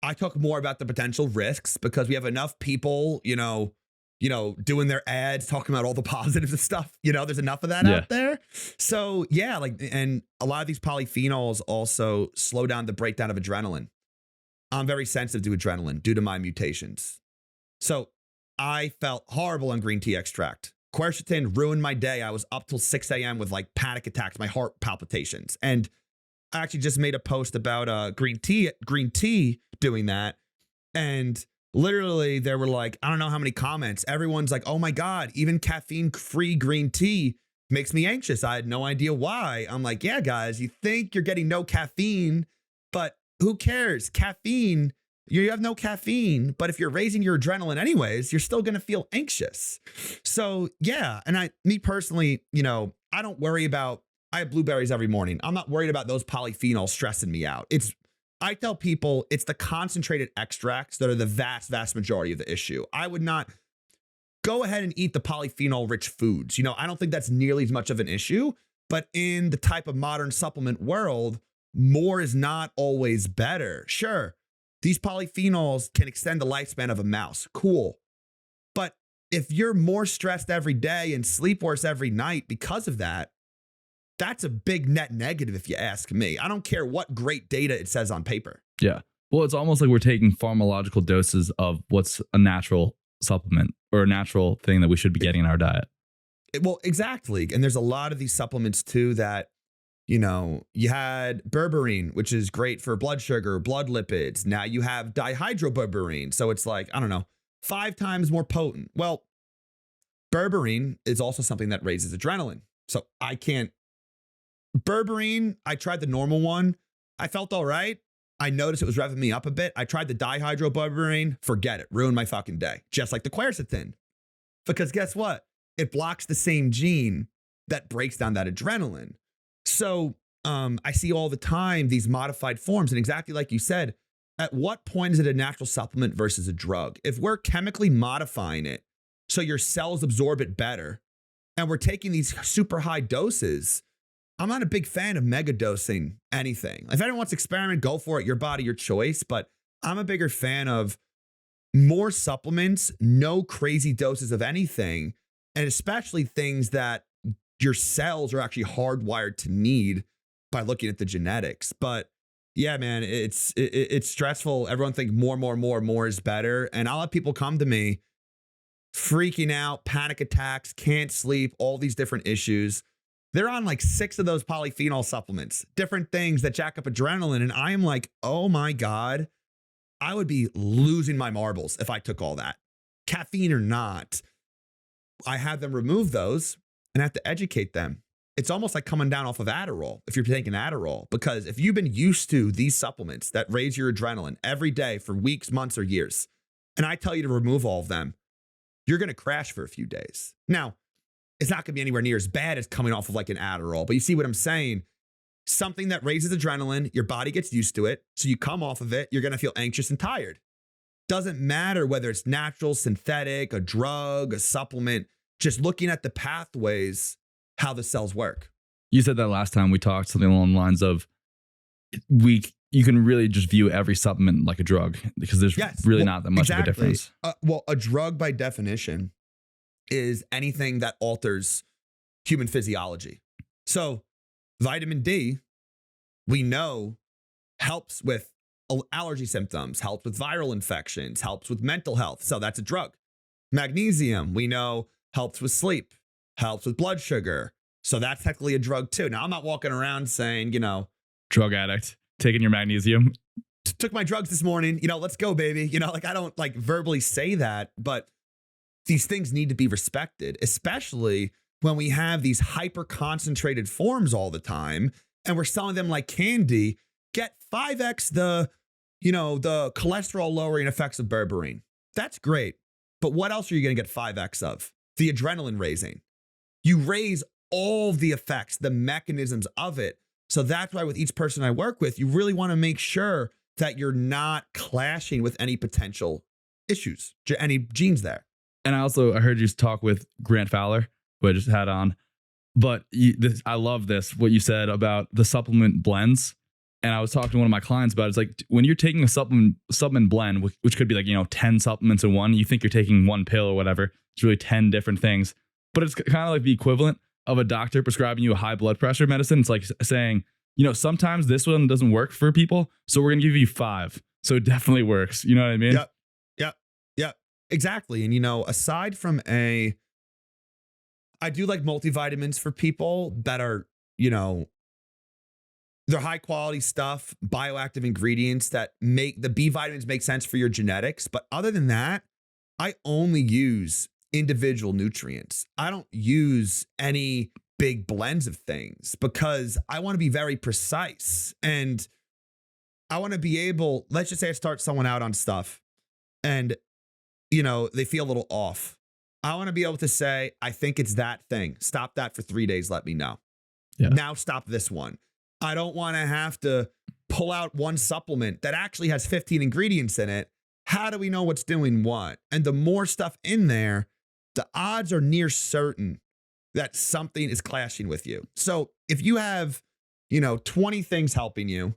I talk more about the potential risks because we have enough people, doing their ads, talking about all the positives and stuff. There's enough of that out there. So yeah, and a lot of these polyphenols also slow down the breakdown of adrenaline. I'm very sensitive to adrenaline due to my mutations. So I felt horrible on green tea extract. Quercetin ruined my day. I was up till 6 a.m. with like panic attacks, my heart palpitations. And I actually just made a post about green tea doing that. And literally there were like, I don't know how many comments. Everyone's like, oh my God, even caffeine-free green tea makes me anxious. I had no idea why. I'm like, yeah, guys, you think you're getting no caffeine, but who cares? Caffeine, you have no caffeine, but if you're raising your adrenaline anyways, you're still going to feel anxious. So yeah. And me personally, I don't worry about, I have blueberries every morning. I'm not worried about those polyphenols stressing me out. I tell people it's the concentrated extracts that are the vast, vast majority of the issue. I would not go ahead and eat the polyphenol rich foods. I don't think that's nearly as much of an issue, but in the type of modern supplement world, more is not always better. Sure, these polyphenols can extend the lifespan of a mouse. Cool. But if you're more stressed every day and sleep worse every night because of that, that's a big net negative if you ask me. I don't care what great data it says on paper. Yeah. Well, it's almost like we're taking pharmacological doses of what's a natural supplement or a natural thing that we should be getting in our diet. Well, exactly. And there's a lot of these supplements too that You had berberine, which is great for blood sugar, blood lipids. Now you have dihydroberberine. So it's like, I don't know, 5 times more potent. Well, berberine is also something that raises adrenaline. So berberine, I tried the normal one. I felt all right. I noticed it was revving me up a bit. I tried the dihydroberberine. Forget it. Ruined my fucking day. Just like the quercetin. Because guess what? It blocks the same gene that breaks down that adrenaline. So I see all the time these modified forms. And exactly like you said, at what point is it a natural supplement versus a drug? If we're chemically modifying it so your cells absorb it better, and we're taking these super high doses, I'm not a big fan of mega dosing anything. If anyone wants to experiment, go for it. Your body, your choice. But I'm a bigger fan of more supplements, no crazy doses of anything, and especially things that your cells are actually hardwired to need by looking at the genetics. But yeah, man, it's stressful. Everyone thinks more is better. And I'll have people come to me freaking out, panic attacks, can't sleep, all these different issues. They're on like 6 of those polyphenol supplements, different things that jack up adrenaline. And I am like, oh my God, I would be losing my marbles if I took all that. Caffeine or not. I have them remove those and have to educate them. It's almost like coming down off of Adderall if you're taking Adderall, because if you've been used to these supplements that raise your adrenaline every day for weeks, months, or years, and I tell you to remove all of them, you're going to crash for a few days. Now, it's not going to be anywhere near as bad as coming off of like an Adderall, but you see what I'm saying? Something that raises adrenaline, your body gets used to it. So you come off of it, you're going to feel anxious and tired. Doesn't matter whether it's natural, synthetic, a drug, a supplement, just looking at the pathways, how the cells work. You said that last time we talked, something along the lines of you can really just view every supplement like a drug, because there's really not that much of a difference. A drug by definition is anything that alters human physiology. So vitamin D, we know, helps with allergy symptoms, helps with viral infections, helps with mental health. So that's a drug. Magnesium, we know, helps with sleep, helps with blood sugar. So that's technically a drug too. Now, I'm not walking around saying, drug addict, taking your magnesium. Took my drugs this morning, let's go, baby. I don't like verbally say that, but these things need to be respected, especially when we have these hyper concentrated forms all the time and we're selling them like candy. Get 5x the cholesterol lowering effects of berberine. That's great. But what else are you going to get 5x of? The adrenaline raising. You raise all the effects, the mechanisms of it. So that's why with each person I work with, you really want to make sure that you're not clashing with any potential issues, any genes there. And I heard you talk with Grant Fowler, who I just had on. But I love this, what you said about the supplement blends. And I was talking to one of my clients about it. It's like when you're taking a supplement blend, which could be like, 10 supplements in one, you think you're taking one pill or whatever. It's really 10 different things. But it's kind of like the equivalent of a doctor prescribing you a high blood pressure medicine. It's like saying, sometimes this one doesn't work for people, so we're going to give you 5. So it definitely works. You know what I mean? Yep. Exactly. And, aside from I do like multivitamins for people that are, they're high quality stuff, bioactive ingredients that make the B vitamins make sense for your genetics. But other than that, I only use individual nutrients. I don't use any big blends of things because I want to be very precise. And I want to be able, let's just say I start someone out on stuff and, they feel a little off. I want to be able to say, I think it's that thing. Stop that for 3 days. Let me know. Yeah. Now stop this one. I don't want to have to pull out one supplement that actually has 15 ingredients in it. How do we know what's doing what? And the more stuff in there, the odds are near certain that something is clashing with you. So if you have, 20 things helping you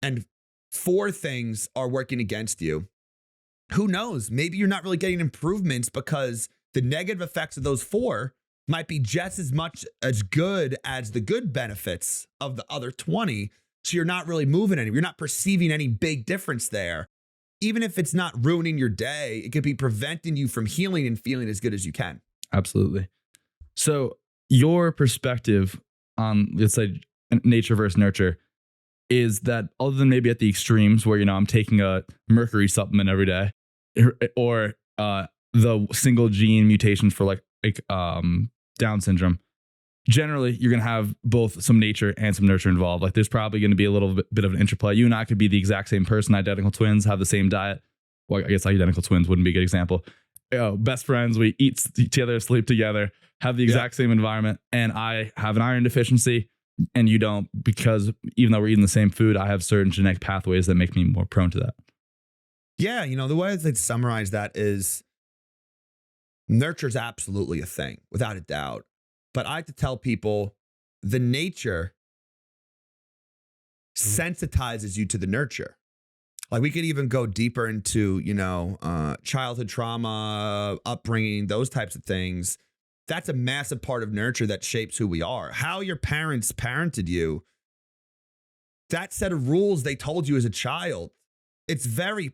and 4 things are working against you, who knows? Maybe you're not really getting improvements because the negative effects of those 4 might be just as much as good as the good benefits of the other 20. So you're not really moving anywhere. You're not perceiving any big difference there. Even if it's not ruining your day, it could be preventing you from healing and feeling as good as you can. Absolutely. So your perspective on, let's say, nature versus nurture is that other than maybe at the extremes where, I'm taking a mercury supplement every day or the single gene mutation for like Down syndrome, generally you're going to have both some nature and some nurture involved. Like there's probably going to be a little bit of an interplay. You and I could be the exact same person, identical twins, have the same diet. Well, I guess identical twins wouldn't be a good example. Best friends, we eat together, sleep together, have the exact same environment, and I have an iron deficiency and you don't, because even though we're eating the same food, I have certain genetic pathways that make me more prone to that. Yeah, the way I'd summarize that is nurture is absolutely a thing, without a doubt. But I like to tell people the nature sensitizes you to the nurture. Like we could even go deeper into, childhood trauma, upbringing, those types of things. That's a massive part of nurture that shapes who we are. How your parents parented you, that set of rules they told you as a child.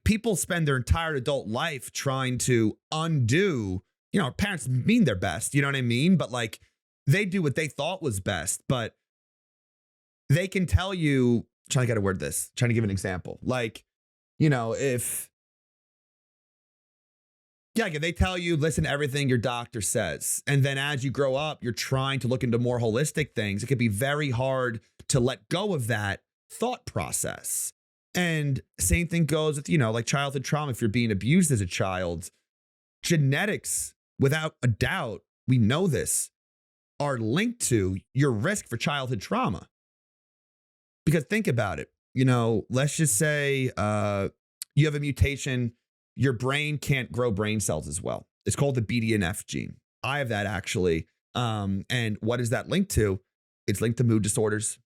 People spend their entire adult life trying to undo, parents mean their best, you know what I mean? But like they do what they thought was best, but they can tell you, trying to give an example. Like, if they tell you, listen to everything your doctor says. And then as you grow up, you're trying to look into more holistic things. It can be very hard to let go of that thought process. And same thing goes with, like childhood trauma. If you're being abused as a child, genetics, without a doubt, we know this, are linked to your risk for childhood trauma. Because think about it, let's just say you have a mutation, your brain can't grow brain cells as well. It's called the BDNF gene. I have that actually. And what is that linked to? It's linked to mood disorders.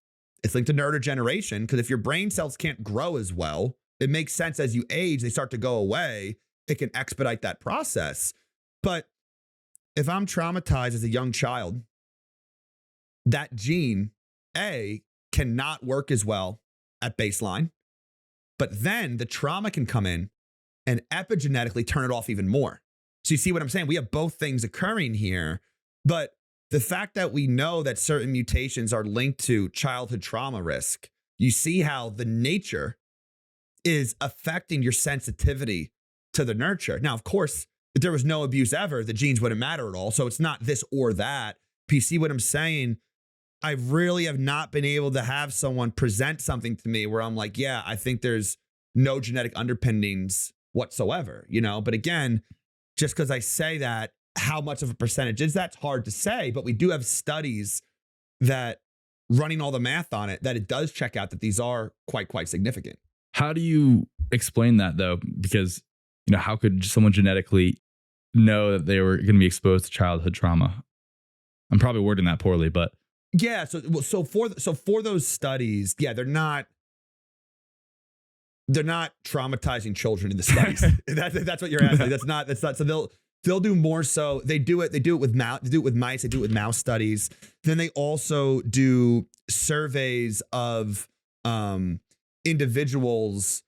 It's linked to neurodegeneration, because if your brain cells can't grow as well, it makes sense as you age, they start to go away. It can expedite that process. But if I'm traumatized as a young child, that gene, A, cannot work as well at baseline, but then the trauma can come in and epigenetically turn it off even more. So you see what I'm saying? We have both things occurring here, but the fact that we know that certain mutations are linked to childhood trauma risk, you see how the nature is affecting your sensitivity to the nurture. Now, of course, if there was no abuse ever, the genes wouldn't matter at all. So it's not this or that. But you see what I'm saying? I really have not been able to have someone present something to me where I'm like, yeah, I think there's no genetic underpinnings whatsoever, But again, just because I say that, how much of a percentage is that's hard to say, but we do have studies that running all the math on it, that it does check out that these are quite significant. How do you explain that though? Because, how could someone genetically know that they were going to be exposed to childhood trauma? I'm probably wording that poorly, but yeah. So for those studies, yeah, they're not traumatizing children in the studies. That's what you're asking. That's not. So they'll do more. So they do it with mice. They do it with mouse studies. Then they also do surveys of individuals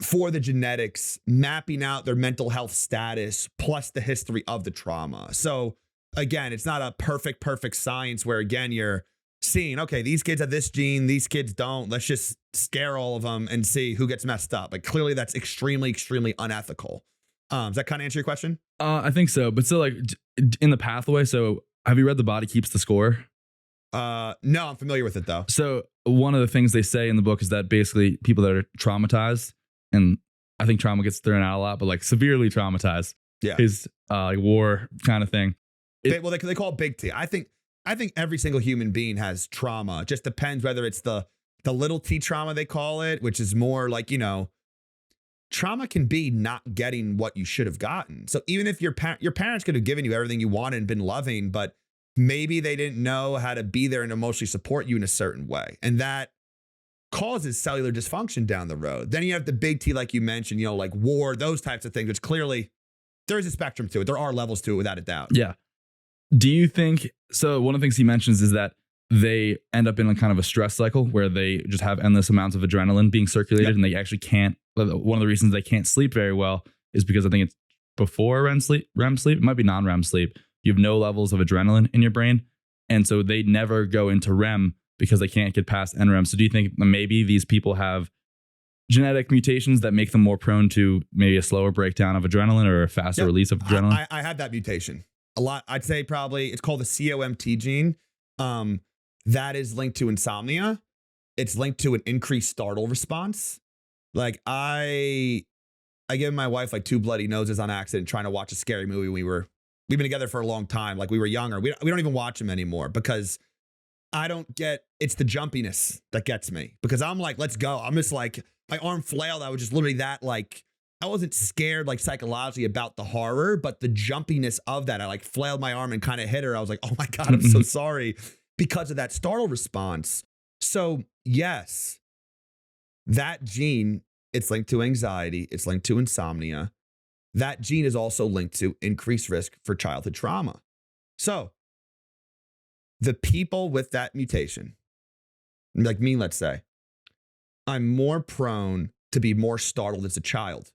for the genetics, mapping out their mental health status plus the history of the trauma. So again, it's not a perfect science where, again, you're seeing, okay, these kids have this gene, these kids don't. Let's just scare all of them and see who gets messed up. Like clearly that's extremely unethical. Does that kind of answer your question? I think so. But so like in the pathway, so have you read The Body Keeps the Score? No, I'm familiar with it though. So one of the things they say in the book is that basically people that are traumatized, and I think trauma gets thrown out a lot, but like severely traumatized is like war kind of thing. They call it big T. I think every single human being has trauma. It just depends whether it's the little T trauma they call it, which is more like, trauma can be not getting what you should have gotten. So even if your parents could have given you everything you wanted and been loving, but maybe they didn't know how to be there and emotionally support you in a certain way. And that causes cellular dysfunction down the road. Then you have the big T, like you mentioned, like war, those types of things, which clearly there is a spectrum to it. There are levels to it without a doubt. Yeah. Do you think, so one of the things he mentions is that they end up in a kind of a stress cycle where they just have endless amounts of adrenaline being circulated, and they actually can't, one of the reasons they can't sleep very well is because I think it's before REM sleep, it might be non-REM sleep. You have no levels of adrenaline in your brain. And so they never go into REM because they can't get past NREM. So do you think maybe these people have genetic mutations that make them more prone to maybe a slower breakdown of adrenaline or a faster release of adrenaline? I have that mutation a lot. I'd say probably it's called the COMT gene. That is linked to insomnia. It's linked to an increased startle response. Like I gave my wife like 2 bloody noses on accident trying to watch a scary movie. We've been together for a long time. Like we were younger. We don't even watch them anymore because I don't get, it's the jumpiness that gets me because I'm like, let's go. I'm just like, my arm flailed. I was just literally that like, I wasn't scared like psychologically about the horror, but the jumpiness of that, I like flailed my arm and kind of hit her. I was like, oh my God, I'm so sorry because of that startle response. So yes, that gene, it's linked to anxiety. It's linked to insomnia. That gene is also linked to increased risk for childhood trauma. So the people with that mutation, like me, let's say, I'm more prone to be more startled as a child.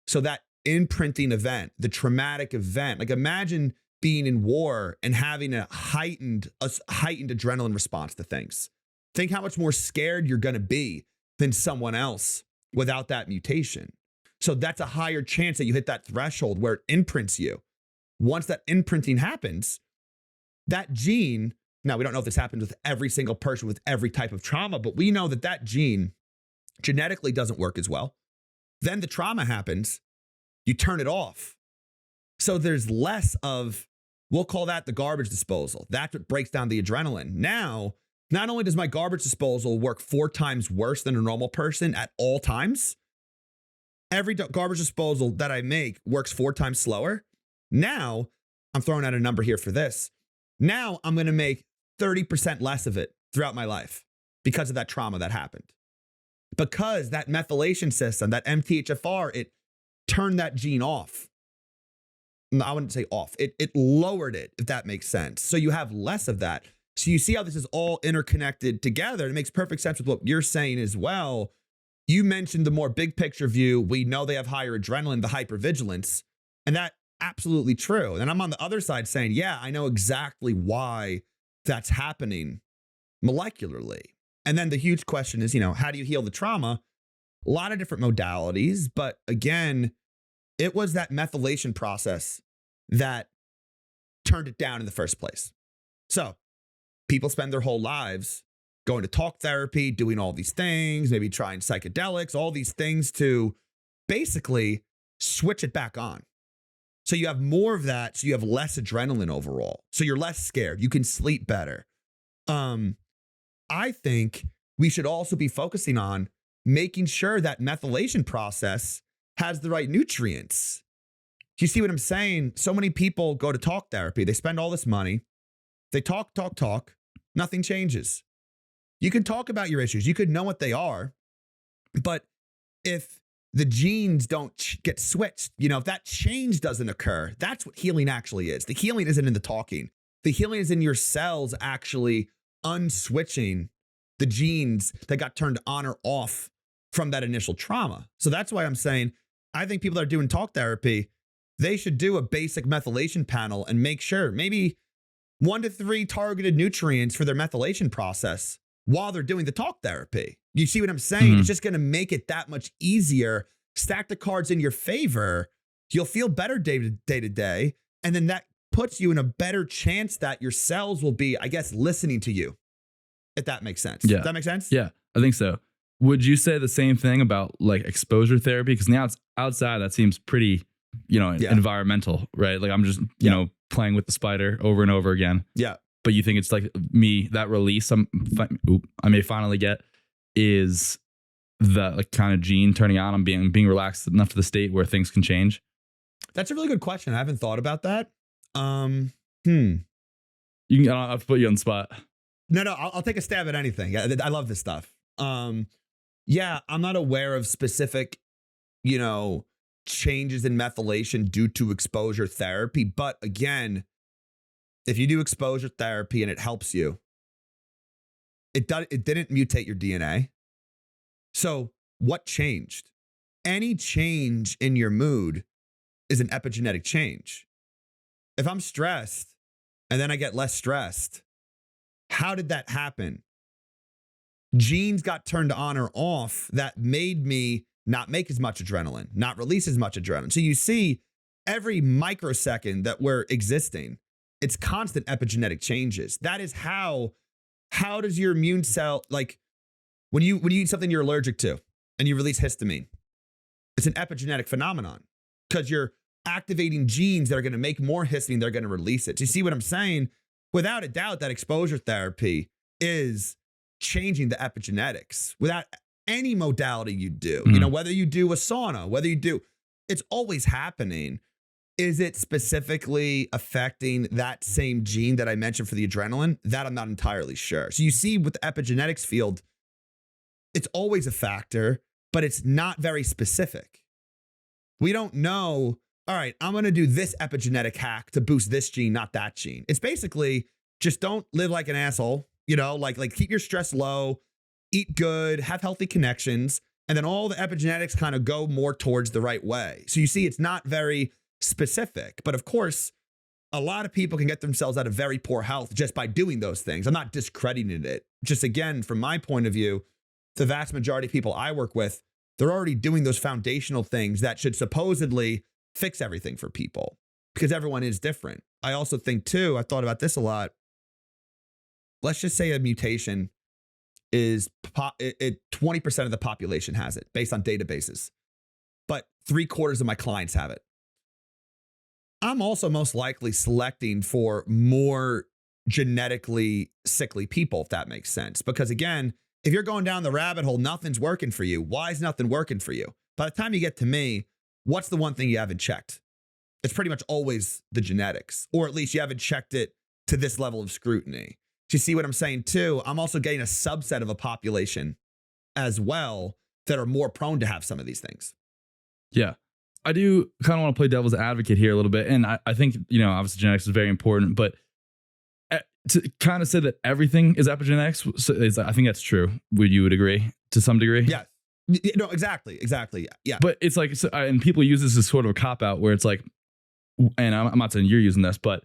So that imprinting event, the traumatic event, like imagine being in war and having a heightened adrenaline response to things. Think how much more scared you're going to be than someone else without that mutation. So that's a higher chance that you hit that threshold where it imprints you. Once that imprinting happens, that gene, now we don't know if this happens with every single person with every type of trauma, but we know that that gene genetically doesn't work as well. Then the trauma happens, you turn it off. So there's less of, we'll call that the garbage disposal. That's what breaks down the adrenaline. Now, not only does my garbage disposal work 4 times worse than a normal person at all times, every garbage disposal that I make works 4 times slower. Now, I'm throwing out a number here for this. Now I'm going to make 30% less of it throughout my life because of that trauma that happened. Because that methylation system, that MTHFR, it turned that gene off. No, I wouldn't say off. It lowered it, if that makes sense. So you have less of that. So you see how this is all interconnected together. It makes perfect sense with what you're saying as well. You mentioned the more big picture view. We know they have higher adrenaline, the hypervigilance, and that absolutely true. And I'm on the other side saying, yeah, I know exactly why that's happening molecularly. And then the huge question is, how do you heal the trauma? A lot of different modalities, but again, it was that methylation process that turned it down in the first place. So people spend their whole lives going to talk therapy, doing all these things, maybe trying psychedelics, all these things to basically switch it back on. So you have more of that, so you have less adrenaline overall. So you're less scared. You can sleep better. I think we should also be focusing on making sure that methylation process has the right nutrients. Do you see what I'm saying? So many people go to talk therapy. They spend all this money. They talk. Nothing changes. You can talk about your issues. You could know what they are. But if the genes don't get switched, if that change doesn't occur, that's what healing actually is. The healing isn't in the talking. The healing is in your cells actually unswitching the genes that got turned on or off from that initial trauma. So that's why I'm saying, I think people that are doing talk therapy, they should do a basic methylation panel and make sure maybe 1 to 3 targeted nutrients for their methylation process while they're doing the talk therapy. You see what I'm saying? Mm-hmm. It's just going to make it that much easier. Stack the cards in your favor. You'll feel better day to day. And then that puts you in a better chance that your cells will be, I guess, listening to you. If that makes sense. Yeah. Does that make sense? Yeah, I think so. Would you say the same thing about like exposure therapy? Because now it's outside, that seems pretty, environmental, right? Like I'm just, playing with the spider over and over again. Yeah. But you think it's like me, that release I may finally get is the like kind of gene turning on. I'm being relaxed enough to the state where things can change. That's a really good question. I haven't thought about that. I'll put you on the spot. No, I'll take a stab at anything. I love this stuff. I'm not aware of specific, changes in methylation due to exposure therapy. But again, if you do exposure therapy and it helps you, it didn't mutate your DNA. So what changed? Any change in your mood is an epigenetic change. If I'm stressed and then I get less stressed, how did that happen? genes got turned on or off that made me not make as much adrenaline, not release as much adrenaline. So you see every microsecond that we're existing, it's constant epigenetic changes. That is how does your immune cell, like when you eat something you're allergic to and you release histamine, it's an epigenetic phenomenon because you're activating genes that are going to make more histamine, they're going to release it. So you see what I'm saying? Without a doubt, that exposure therapy is changing the epigenetics without any modality you do. Mm-hmm. You know, whether you do a sauna, whether you do, it's always happening. Is it specifically affecting that same gene that I mentioned for the adrenaline? That I'm not entirely sure. So you see with the epigenetics field, it's always a factor, but it's not very specific. We don't know, all right, I'm going to do this epigenetic hack to boost this gene, not that gene. It's basically just don't live like an asshole, you know, like keep your stress low, eat good, have healthy connections, and then all the epigenetics kind of go more towards the right way. So you see, it's not very specific, but of course, a lot of people can get themselves out of very poor health just by doing those things. I'm not discrediting it. Just again, from my point of view, the vast majority of people I work with, they're already doing those foundational things that should supposedly fix everything for people because everyone is different. I also think too, I thought about this a lot. Let's just say a mutation is 20% of the population has it based on databases, but 3/4 of my clients have it. I'm also most likely selecting for more genetically sickly people, if that makes sense. Because again, if you're going down the rabbit hole, nothing's working for you. Why is nothing working for you? By the time you get to me, what's the one thing you haven't checked? It's pretty much always the genetics, or at least you haven't checked it to this level of scrutiny. Do you see what I'm saying too? I'm also getting a subset of a population as well that are more prone to have some of these things. Yeah. I do kind of want to play devil's advocate here a little bit. And I think, you know, obviously genetics is very important, but to kind of say that everything is epigenetics, I think that's true. You would agree to some degree? Yeah. No, exactly. Yeah. But it's like, and people use this as sort of a cop out where it's like, and I'm not saying you're using this, but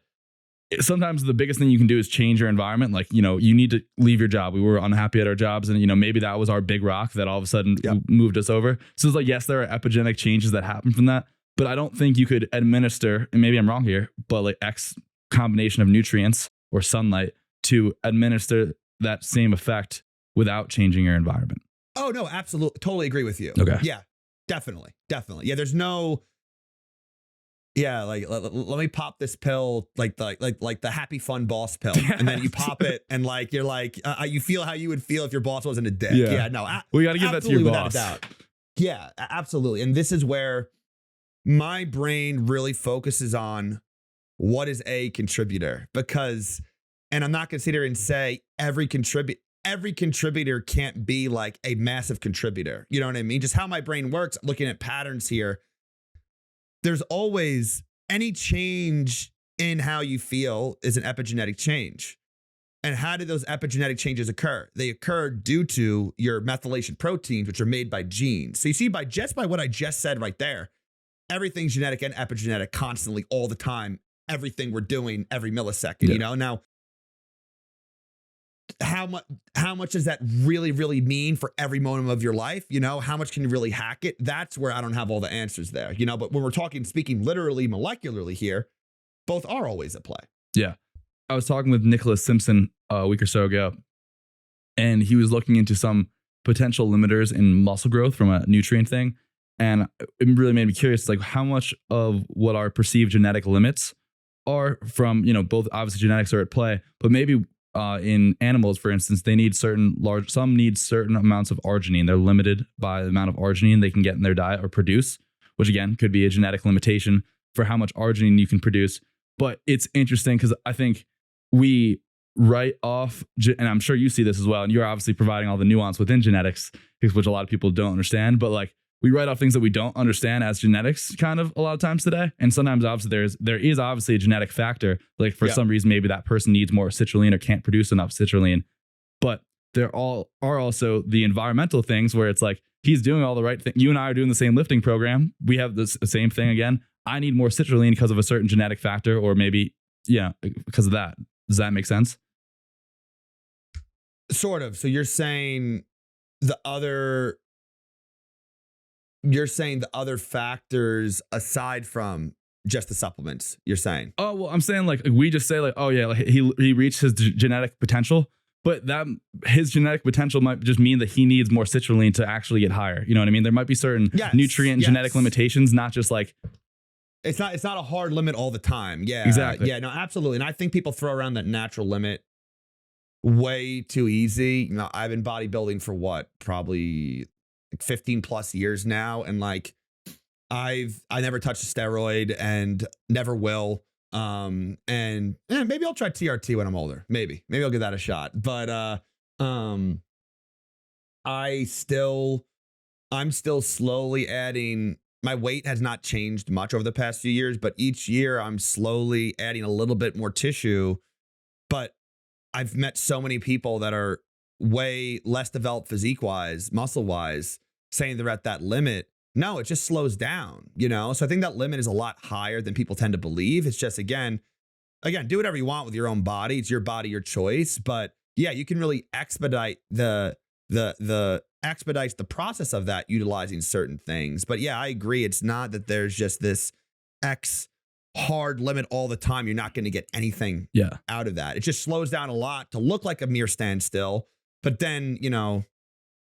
sometimes the biggest thing you can do is change your environment. Like, you know, you need to leave your job. We were unhappy at our jobs and, you know, maybe that was our big rock that all of a sudden moved us over. So it's like, yes, there are epigenetic changes that happen from that, but I don't think you could administer, and maybe I'm wrong here, but like X combination of nutrients or sunlight to administer that same effect without changing your environment. Oh, no, absolutely. Totally agree with you. Okay. Yeah, definitely. Yeah, there's no... Yeah, like let me pop this pill, like the happy fun boss pill, and then you pop it, and like you're like you feel how you would feel if your boss wasn't a dick. Yeah, no, we got to give that to your boss. Without a doubt. Yeah, absolutely. And this is where my brain really focuses on what is a contributor, because, and I'm not going to sit here and say every contributor can't be like a massive contributor. You know what I mean? Just how my brain works, looking at patterns here. There's always any change in how you feel is an epigenetic change. And how did those epigenetic changes occur? They occur due to your methylation proteins, which are made by genes. So you see, by what I just said right there, everything's genetic and epigenetic constantly, all the time, everything we're doing every millisecond, you know? Now, how much does that really mean for every moment of your life? You know, how much can you really hack it? That's where I don't have all the answers there, you know, but when we're speaking literally molecularly here, both are always at play. Yeah. I was talking with Nicholas Simpson a week or so ago, and he was looking into some potential limiters in muscle growth from a nutrient thing. And it really made me curious, like how much of what our perceived genetic limits are from, you know, both obviously genetics are at play, but maybe in animals, for instance, they need some need certain amounts of arginine. They're limited by the amount of arginine they can get in their diet or produce, which again could be a genetic limitation for how much arginine you can produce. But it's interesting because I think we write off, and I'm sure you see this as well, and you're obviously providing all the nuance within genetics, which a lot of people don't understand, but like we write off things that we don't understand as genetics kind of a lot of times today. And sometimes obviously there is obviously a genetic factor. Like for some reason, maybe that person needs more citrulline or can't produce enough citrulline. But there are also the environmental things where it's like, he's doing all the right thing. You and I are doing the same lifting program. We have the same thing again. I need more citrulline because of a certain genetic factor, or maybe, because of that. Does that make sense? Sort of. So the other the other factors aside from just the supplements, you're saying. Oh, well, I'm saying like we just say like, oh yeah, like he reached his genetic potential, but that his genetic potential might just mean that he needs more citrulline to actually get higher. You know what I mean? There might be certain nutrient and genetic limitations, not just like it's not a hard limit all the time. Yeah. Exactly. Yeah, no, absolutely. And I think people throw around that natural limit way too easy. You know, I've been bodybuilding for what? Probably like 15 plus years now. And like I never touched a steroid and never will. And maybe I'll try TRT when I'm older. Maybe I'll give that a shot. But I'm still slowly adding. My weight has not changed much over the past few years, but each year I'm slowly adding a little bit more tissue. But I've met so many people that are way less developed physique wise, muscle wise, saying they're at that limit. No, it just slows down, you know? So I think that limit is a lot higher than people tend to believe. It's just, again, do whatever you want with your own body. It's your body, your choice. But yeah, you can really expedite the process of that utilizing certain things. But yeah, I agree. It's not that there's just this X hard limit all the time. You're not going to get anything out of that. It just slows down a lot to look like a mere standstill. But then, you know,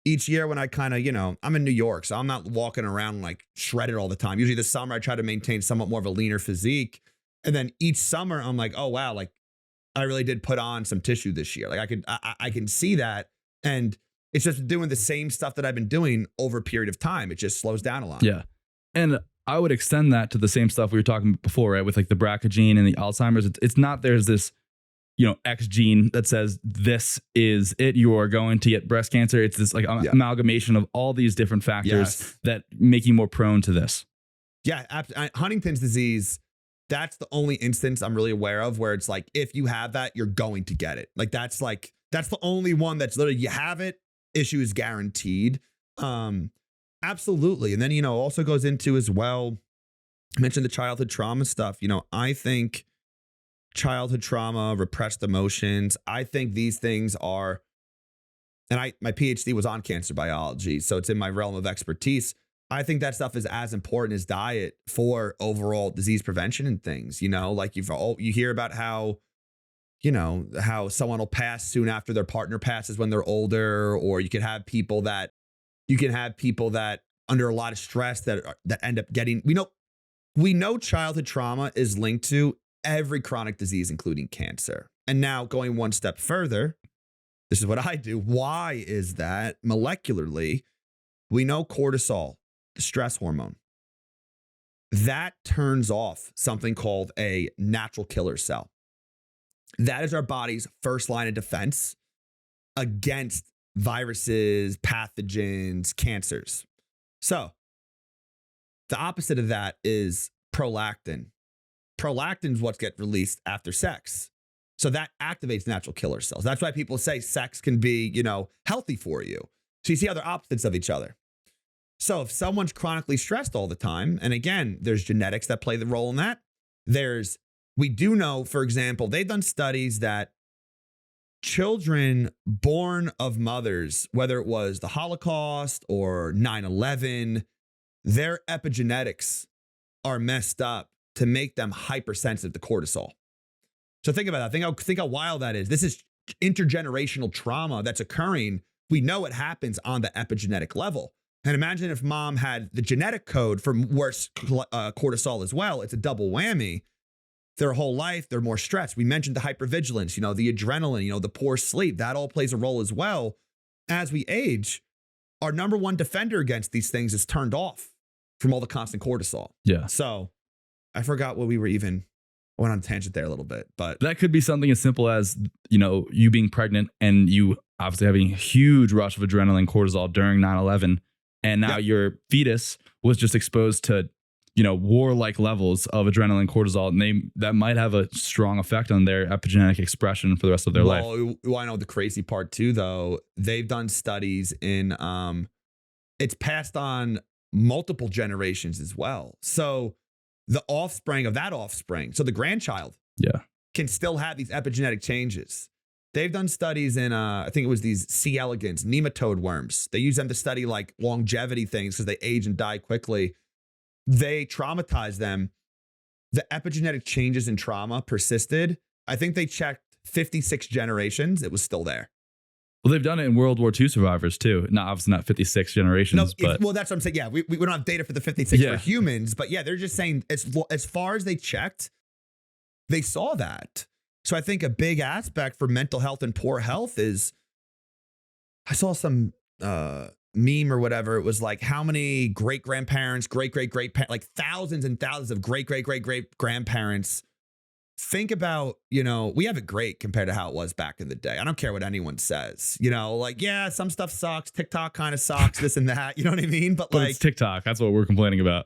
each year when I kind of, you know, I'm in New York, so I'm not walking around like shredded all the time. Usually this summer I try to maintain somewhat more of a leaner physique. And then each summer I'm like, oh wow, like I really did put on some tissue this year. Like I can see that. And it's just doing the same stuff that I've been doing over a period of time. It just slows down a lot. Yeah. And I would extend that to the same stuff we were talking about before, right? With like the BRCA gene and the Alzheimer's. It's not there's this, you know, X gene that says this is it, you are going to get breast cancer. It's this like amalgamation of all these different factors that make you more prone to this. Yeah. Huntington's disease, that's the only instance I'm really aware of where it's like, if you have that, you're going to get it. That's the only one that's literally, you have it, issue is guaranteed. Absolutely. And then, you know, also goes into as well, I mentioned the childhood trauma stuff. You know, I think childhood trauma, repressed emotions, I think these things are, and my PhD was on cancer biology, so it's in my realm of expertise. I think that stuff is as important as diet for overall disease prevention and things. You know, like you hear about how, you know, how someone will pass soon after their partner passes when they're older, or you can have people that under a lot of stress that end up getting, we know childhood trauma is linked to every chronic disease, including cancer. And now going one step further, this is what I do. Why is that? Molecularly, we know cortisol, the stress hormone, that turns off something called a natural killer cell. That is our body's first line of defense against viruses, pathogens, cancers. So the opposite of that is prolactin. Prolactin is what gets released after sex. So that activates natural killer cells. That's why people say sex can be, you know, healthy for you. So you see how they're opposites of each other. So if someone's chronically stressed all the time, and again, there's genetics that play the role in that. We do know, for example, they've done studies that children born of mothers, whether it was the Holocaust or 9/11, their epigenetics are messed up to make them hypersensitive to cortisol. So think about that. Think how wild that is. This is intergenerational trauma that's occurring. We know it happens on the epigenetic level. And imagine if mom had the genetic code for worse cortisol as well. It's a double whammy. Their whole life, they're more stressed. We mentioned the hypervigilance, you know, the adrenaline, you know, the poor sleep. That all plays a role as well. As we age, our number one defender against these things is turned off from all the constant cortisol. Yeah. So I forgot what we were even, I went on a tangent there a little bit, but that could be something as simple as, you know, you being pregnant and you obviously having a huge rush of adrenaline, cortisol during 9/11. And now your fetus was just exposed to, you know, warlike levels of adrenaline, cortisol, and that might have a strong effect on their epigenetic expression for the rest of their life. Well, I know the crazy part too, though. They've done studies in, it's passed on multiple generations as well. So the offspring of that offspring, so the grandchild, can still have these epigenetic changes. They've done studies in, I think it was these C. elegans, nematode worms. They use them to study like longevity things because they age and die quickly. They traumatized them. The epigenetic changes in trauma persisted. I think they checked 56 generations. It was still there. Well, they've done it in World War II survivors too. Not obviously not 56 generations, but well, that's what I'm saying. Yeah, we don't have data for the 56 Yeah. for humans, but yeah, they're just saying as far as they checked, they saw that. So I think a big aspect for mental health and poor health is, I saw some meme or whatever. It was like how many great grandparents, like thousands and thousands of great grandparents. Think about, we have it great compared to how it was back in the day. I don't care what anyone says, like, yeah, some stuff sucks. TikTok kind of sucks, this and that. You know what I mean? But like, it's TikTok. That's what we're complaining about.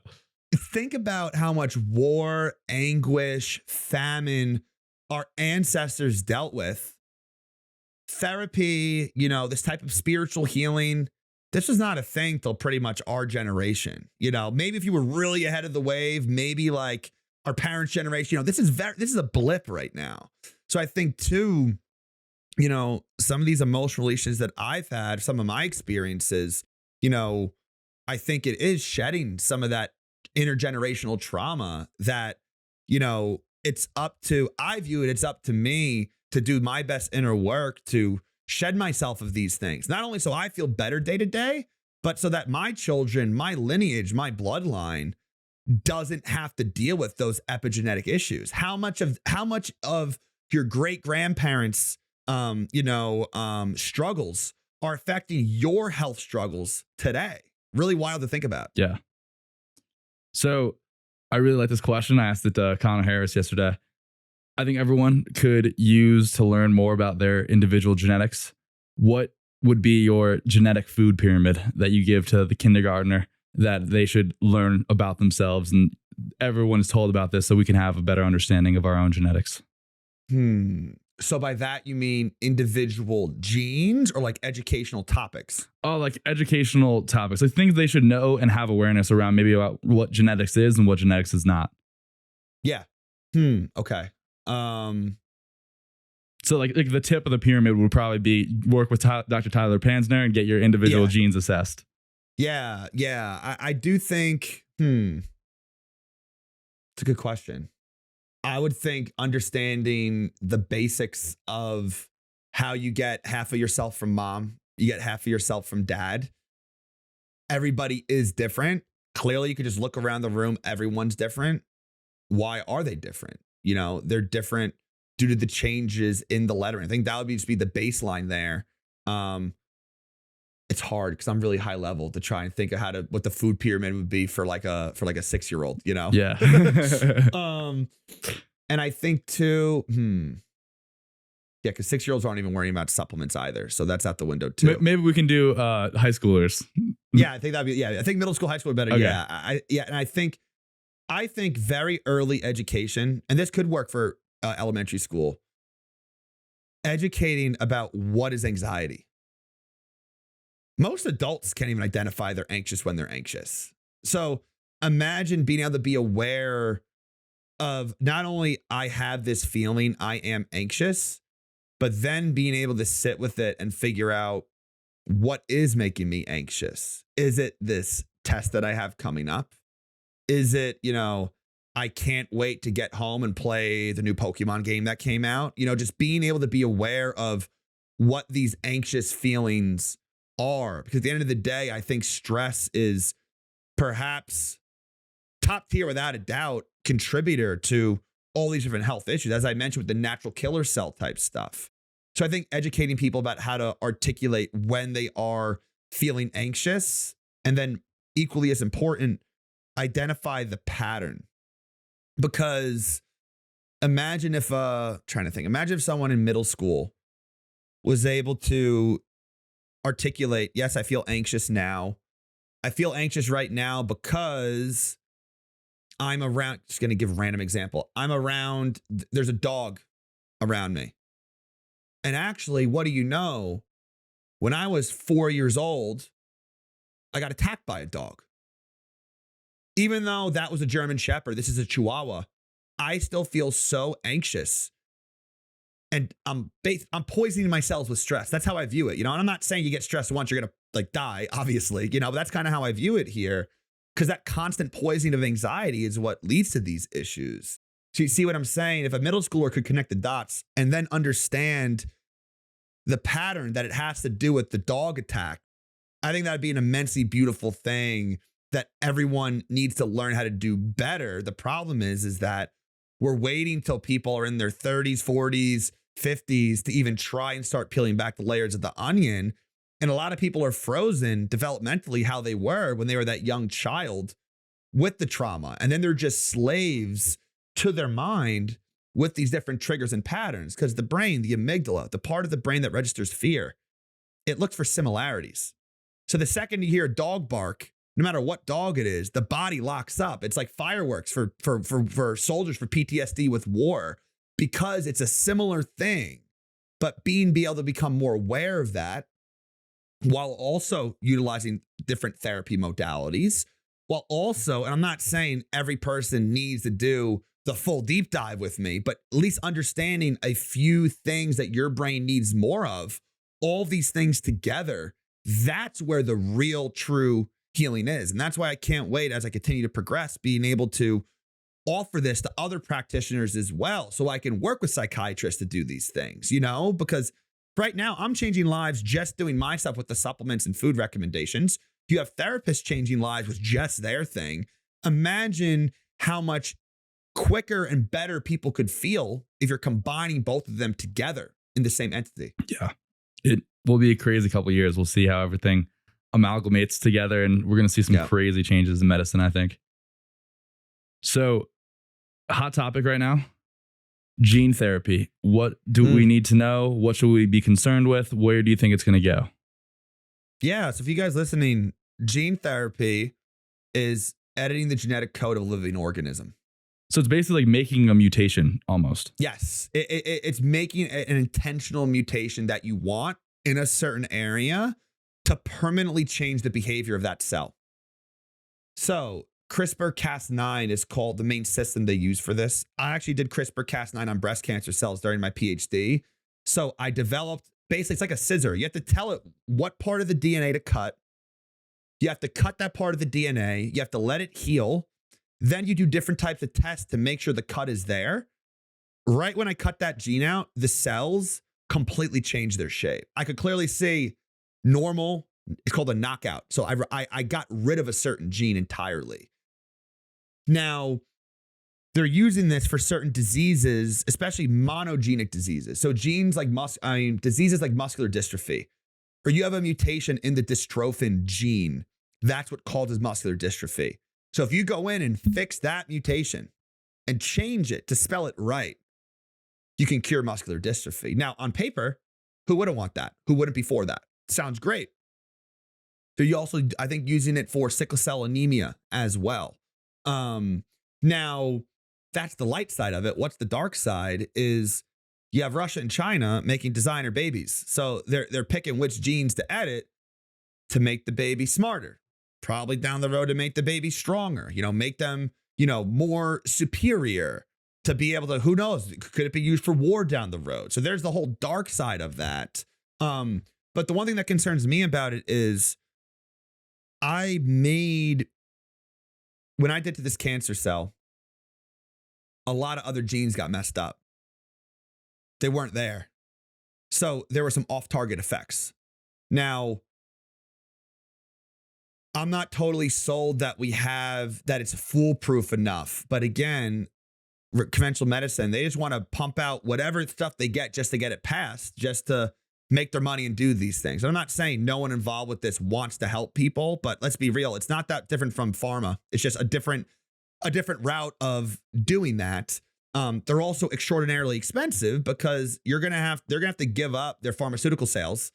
Think about how much war, anguish, famine our ancestors dealt with. Therapy, this type of spiritual healing, this was not a thing till pretty much our generation. Maybe if you were really ahead of the wave, maybe like our parents' generation, this is a blip right now. So I think too, some of these emotional issues that I've had, some of my experiences, I think it is shedding some of that intergenerational trauma that, it's up to me to do my best inner work to shed myself of these things. Not only so I feel better day to day, but so that my children, my lineage, my bloodline doesn't have to deal with those epigenetic issues. How much of your great grandparents, struggles are affecting your health struggles today? Really wild to think about. Yeah. So I really like this question. I asked it to Connor Harris yesterday. I think everyone could use to learn more about their individual genetics. What would be your genetic food pyramid that you give to the kindergartner that they should learn about themselves? And everyone is told about this so we can have a better understanding of our own genetics. So by that, you mean individual genes or like educational topics? Oh, like educational topics. I think they should know and have awareness around maybe about what genetics is and what genetics is not. Yeah. Okay. So like the tip of the pyramid would probably be work with Dr. Tyler Panzner and get your individual genes assessed. Yeah. I do think, it's a good question. I would think understanding the basics of how you get half of yourself from mom, you get half of yourself from dad. Everybody is different. Clearly, you could just look around the room. Everyone's different. Why are they different? They're different due to the changes in the lettering. I think that would just be the baseline there. It's hard because I'm really high level to try and think of what the food pyramid would be for like a 6-year-old, Yeah. And I think too, yeah, because 6-year-olds aren't even worrying about supplements either. So that's out the window too. Maybe we can do high schoolers. Yeah, I think that'd be, I think middle school, high school are better. Okay. Yeah. And I think very early education, and this could work for elementary school, educating about what is anxiety. Most adults can't even identify they're anxious when they're anxious. So imagine being able to be aware of not only I have this feeling, I am anxious, but then being able to sit with it and figure out what is making me anxious. Is it this test that I have coming up? Is it, I can't wait to get home and play the new Pokemon game that came out? Just being able to be aware of what these anxious feelings are. Because at the end of the day, I think stress is perhaps top tier, without a doubt, contributor to all these different health issues, as I mentioned with the natural killer cell type stuff. So I think educating people about how to articulate when they are feeling anxious, and then equally as important, identify the pattern. Because imagine if someone in middle school was able to articulate, yes, I feel anxious now. I feel anxious right now because I'm around, just going to give a random example. There's a dog around me. And actually, what do you know? When I was 4 years old, I got attacked by a dog. Even though that was a German Shepherd, this is a Chihuahua, I still feel so anxious and I'm poisoning my cells with stress. That's how I view it, you know. And I'm not saying you get stressed once you're gonna like die, obviously, you know. But that's kind of how I view it here, because that constant poisoning of anxiety is what leads to these issues. So you see what I'm saying? If a middle schooler could connect the dots and then understand the pattern that it has to do with the dog attack, I think that'd be an immensely beautiful thing that everyone needs to learn how to do better. The problem is that we're waiting till people are in their 30s, 40s, 50s to even try and start peeling back the layers of the onion. And a lot of people are frozen developmentally how they were when they were that young child with the trauma. And then they're just slaves to their mind with these different triggers and patterns, because the brain, the amygdala, the part of the brain that registers fear, it looks for similarities. So the second you hear a dog bark, no matter what dog it is, the body locks up. It's like fireworks for soldiers for PTSD with war, because it's a similar thing. But be able to become more aware of that, while also utilizing different therapy modalities, while also, and I'm not saying every person needs to do the full deep dive with me, but at least understanding a few things that your brain needs more of, all these things together, that's where the real true healing is. And that's why I can't wait, as I continue to progress, being able to offer this to other practitioners as well, so I can work with psychiatrists to do these things, you know, because right now I'm changing lives just doing my stuff with the supplements and food recommendations. You have therapists changing lives with just their thing. Imagine how much quicker and better people could feel if you're combining both of them together in the same entity. Yeah. It will be a crazy couple of years. We'll see how everything amalgamates together, and we're going to see some crazy changes in medicine, I think. So, hot topic right now, gene therapy. What do we need to know? What should we be concerned with? Where do you think it's going to go? Yeah. So if you guys listening, gene therapy is editing the genetic code of a living organism. So it's basically like making a mutation almost. Yes. It's making an intentional mutation that you want in a certain area to permanently change the behavior of that cell. So CRISPR-Cas9 is called the main system they use for this. I actually did CRISPR-Cas9 on breast cancer cells during my PhD. So I developed, basically, it's like a scissor. You have to tell it what part of the DNA to cut. You have to cut that part of the DNA. You have to let it heal. Then you do different types of tests to make sure the cut is there. Right when I cut that gene out, the cells completely changed their shape. I could clearly see normal, it's called a knockout. So I got rid of a certain gene entirely. Now, they're using this for certain diseases, especially monogenic diseases. So genes like diseases like muscular dystrophy, or you have a mutation in the dystrophin gene. That's what causes muscular dystrophy. So if you go in and fix that mutation and change it to spell it right, you can cure muscular dystrophy. Now, on paper, who wouldn't want that? Who wouldn't be for that? Sounds great. So you also, I think, using it for sickle cell anemia as well. Now, that's the light side of it. What's the dark side is you have Russia and China making designer babies. So they're picking which genes to edit to make the baby smarter. Probably down the road to make the baby stronger, you know, make them, you know, more superior to be able to, who knows, could it be used for war down the road? So there's the whole dark side of that. But the one thing that concerns me about it is when I did to this cancer cell, a lot of other genes got messed up. They weren't there. So there were some off-target effects. Now, I'm not totally sold that that it's foolproof enough. But again, conventional medicine, they just want to pump out whatever stuff they get just to get it passed, just to make their money and do these things. And I'm not saying no one involved with this wants to help people, but let's be real. It's not that different from pharma. It's just a different route of doing that. They're also extraordinarily expensive because they're going to have to give up their pharmaceutical sales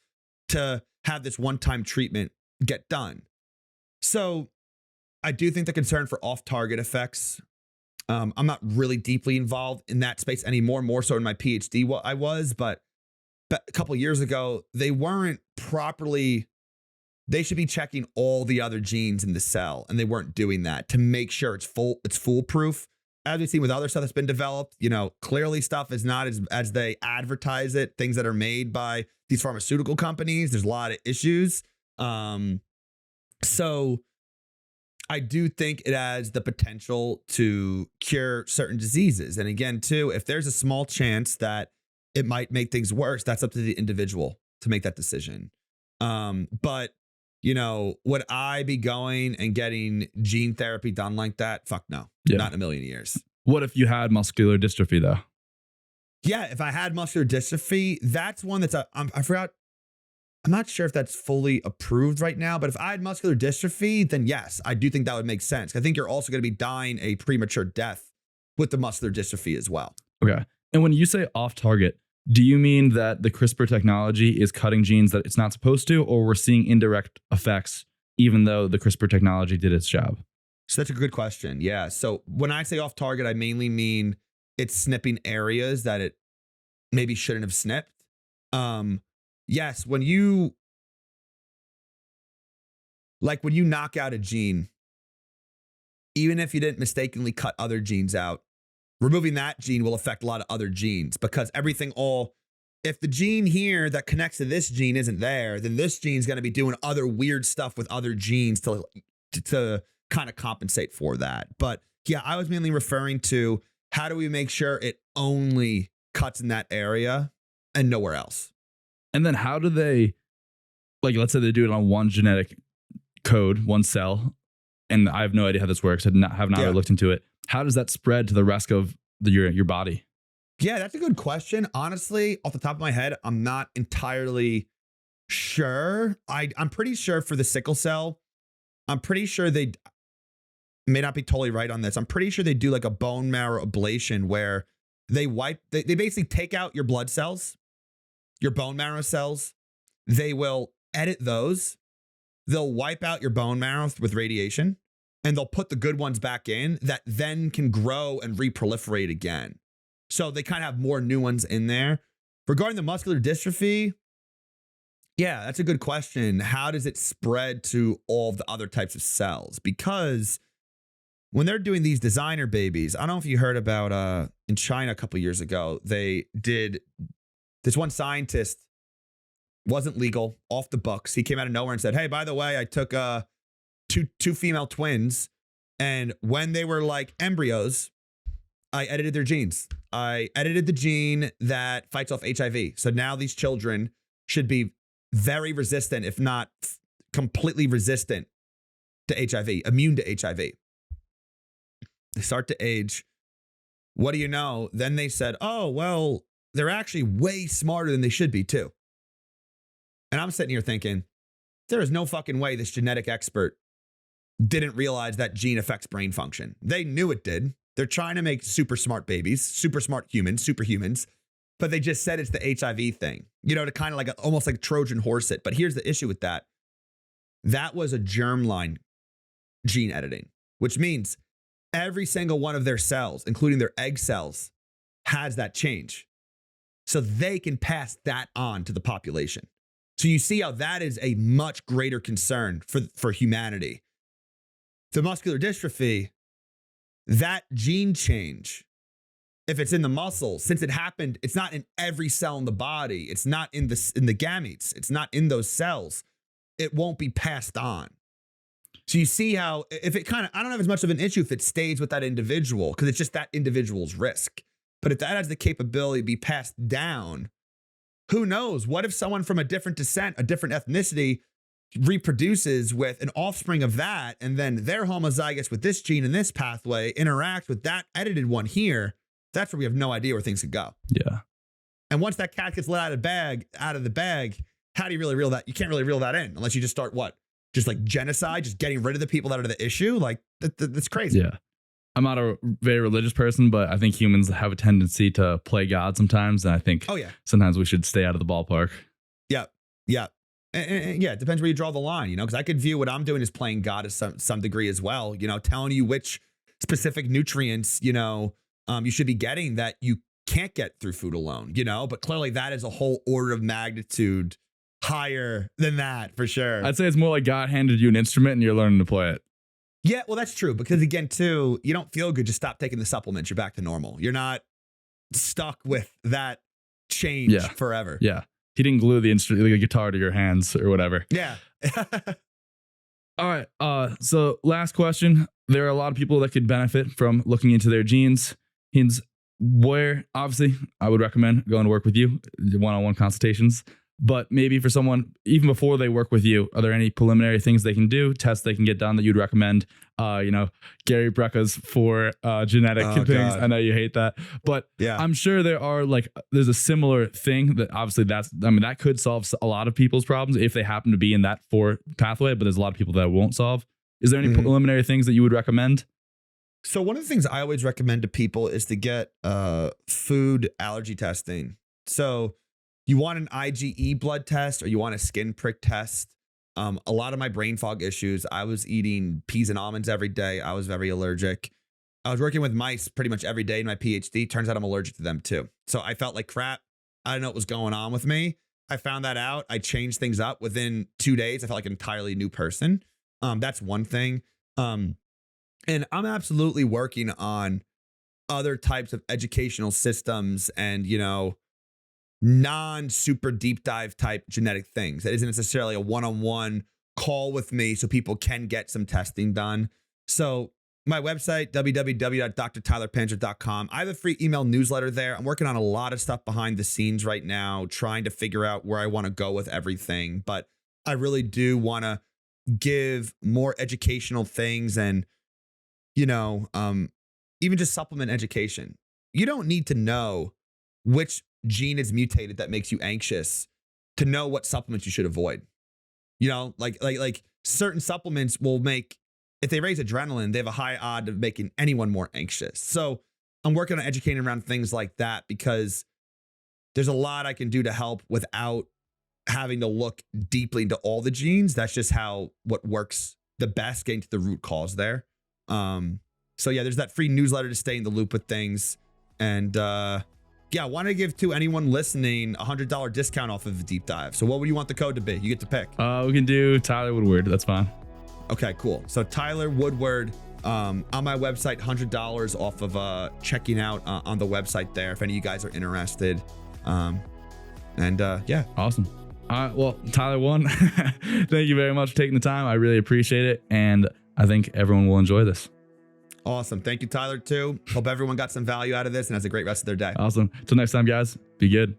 to have this one-time treatment get done. So I do think the concern for off-target effects, I'm not really deeply involved in that space anymore, more so in my PhD I was, but a couple of years ago, they weren't properly, they should be checking all the other genes in the cell, and they weren't doing that to make sure it's foolproof. as we've seen with other stuff that's been developed, clearly stuff is not as they advertise it. Things that are made by these pharmaceutical companies, there's a lot of issues. So I do think it has the potential to cure certain diseases. And again, too, if there's a small chance that it might make things worse, that's up to the individual to make that decision. But would I be going and getting gene therapy done like that? Fuck no, not in a million years. What if you had muscular dystrophy though? Yeah, if I had muscular dystrophy, that's one that's I forgot. I'm not sure if that's fully approved right now, but if I had muscular dystrophy, then yes, I do think that would make sense. I think you're also going to be dying a premature death with the muscular dystrophy as well. Okay. And when you say off target, do you mean that the CRISPR technology is cutting genes that it's not supposed to, or we're seeing indirect effects even though the CRISPR technology did its job? So that's a good question. Yeah. So when I say off target, I mainly mean it's snipping areas that it maybe shouldn't have snipped. Yes, when you knock out a gene, even if you didn't mistakenly cut other genes out, removing that gene will affect a lot of other genes, because if the gene here that connects to this gene isn't there, then this gene's going to be doing other weird stuff with other genes to kind of compensate for that. But yeah, I was mainly referring to how do we make sure it only cuts in that area and nowhere else. And then how do they, let's say they do it on one genetic code, one cell, and I have no idea how this works. I have not really looked into it. How does that spread to the rest of your body? Yeah, that's a good question. Honestly, off the top of my head, I'm not entirely sure. I'm pretty sure for the sickle cell, I'm pretty sure they may not be totally right on this. I'm pretty sure they do like a bone marrow ablation where they basically take out your blood cells, your bone marrow cells. They will edit those. They'll wipe out your bone marrow with radiation, and they'll put the good ones back in that then can grow and reproliferate again. So they kind of have more new ones in there. Regarding the muscular dystrophy, yeah, that's a good question. How does it spread to all of the other types of cells? Because when they're doing these designer babies, I don't know if you heard about in China a couple years ago, they did this one scientist, wasn't legal, off the books. He came out of nowhere and said, hey, by the way, I took two female twins, and when they were like embryos, I edited their genes. I edited the gene that fights off HIV. So now these children should be very resistant, if not completely resistant to HIV, immune to HIV. They start to age. What do you know? Then they said, oh, well, they're actually way smarter than they should be too. And I'm sitting here thinking, there is no fucking way this genetic expert didn't realize that gene affects brain function. They knew it did. They're trying to make super smart babies, super smart humans, superhumans, but they just said it's the HIV thing, to kind of almost like Trojan horse it. But here's the issue with that. That was a germline gene editing, which means every single one of their cells, including their egg cells, has that change. So they can pass that on to the population. So you see how that is a much greater concern for humanity. The muscular dystrophy, that gene change, if it's in the muscle, since it happened, it's not in every cell in the body. It's not in the gametes. It's not in those cells. It won't be passed on. So you see how if it I don't have as much of an issue if it stays with that individual, because it's just that individual's risk. But if that has the capability to be passed down, who knows? What if someone from a different descent, a different ethnicity, reproduces with an offspring of that, and then they're homozygous with this gene in this pathway, interact with that edited one here? That's where we have no idea where things could go. Yeah. And once that cat gets let out of the bag, how do you really reel that? You can't really reel that in unless you just start what? Just like genocide, just getting rid of the people that are the issue. Like that's crazy. Yeah. I'm not a very religious person, but I think humans have a tendency to play God sometimes. And I think sometimes we should stay out of the ballpark. Yeah. Yeah. And yeah, it depends where you draw the line, because I could view what I'm doing as playing God to some degree as well, telling you which specific nutrients, you should be getting that you can't get through food alone, but clearly that is a whole order of magnitude higher than that for sure. I'd say it's more like God handed you an instrument and you're learning to play it. Yeah, well, that's true because again, too, you don't feel good. Just stop taking the supplements. You're back to normal. You're not stuck with that change Yeah. forever. Yeah. He didn't glue the instrument, like a guitar to your hands or whatever. Yeah. All right. So last question. There are a lot of people that could benefit from looking into their genes. Where obviously I would recommend going to work with you, one-on-one consultations. But maybe for someone, even before they work with you, are there any preliminary things they can do, tests they can get done that you'd recommend? Gary Brecka's for genetic things. God. I know you hate that, but Yeah. I'm sure there's a similar thing that obviously that could solve a lot of people's problems if they happen to be in that 4 pathway, but there's a lot of people that won't solve. Is there any preliminary things that you would recommend? So one of the things I always recommend to people is to get food allergy testing. So you want an IgE blood test or you want a skin prick test. A lot of my brain fog issues, I was eating peas and almonds every day. I was very allergic. I was working with mice pretty much every day in my PhD. Turns out I'm allergic to them too. So I felt like crap. I didn't know what was going on with me. I found that out. I changed things up within 2 days. I felt like an entirely new person. That's one thing. And I'm absolutely working on other types of educational systems and, non-super deep dive type genetic things. That isn't necessarily a one-on-one call with me so people can get some testing done. So my website, www.drtylerpanzner.com. I have a free email newsletter there. I'm working on a lot of stuff behind the scenes right now, trying to figure out where I want to go with everything. But I really do want to give more educational things and, even just supplement education. You don't need to know which gene is mutated that makes you anxious to know what supplements you should avoid. Like certain supplements will make, if they raise adrenaline, they have a high odd of making anyone more anxious. So I'm working on educating around things like that because there's a lot I can do to help without having to look deeply into all the genes. That's just what works the best, getting to the root cause there. So yeah, there's that free newsletter to stay in the loop with things. And I want to give to anyone listening a $100 discount off of a deep dive. So what would you want the code to be? You get to pick. We can do Tyler Woodward. That's fine. Okay, cool. So Tyler Woodward on my website, $100 off of checking out on the website there if any of you guys are interested. Awesome. Well, Tyler won. Thank you very much for taking the time. I really appreciate it. And I think everyone will enjoy this. Awesome. Thank you, Tyler, too. Hope everyone got some value out of this and has a great rest of their day. Awesome. Till next time, guys. Be good.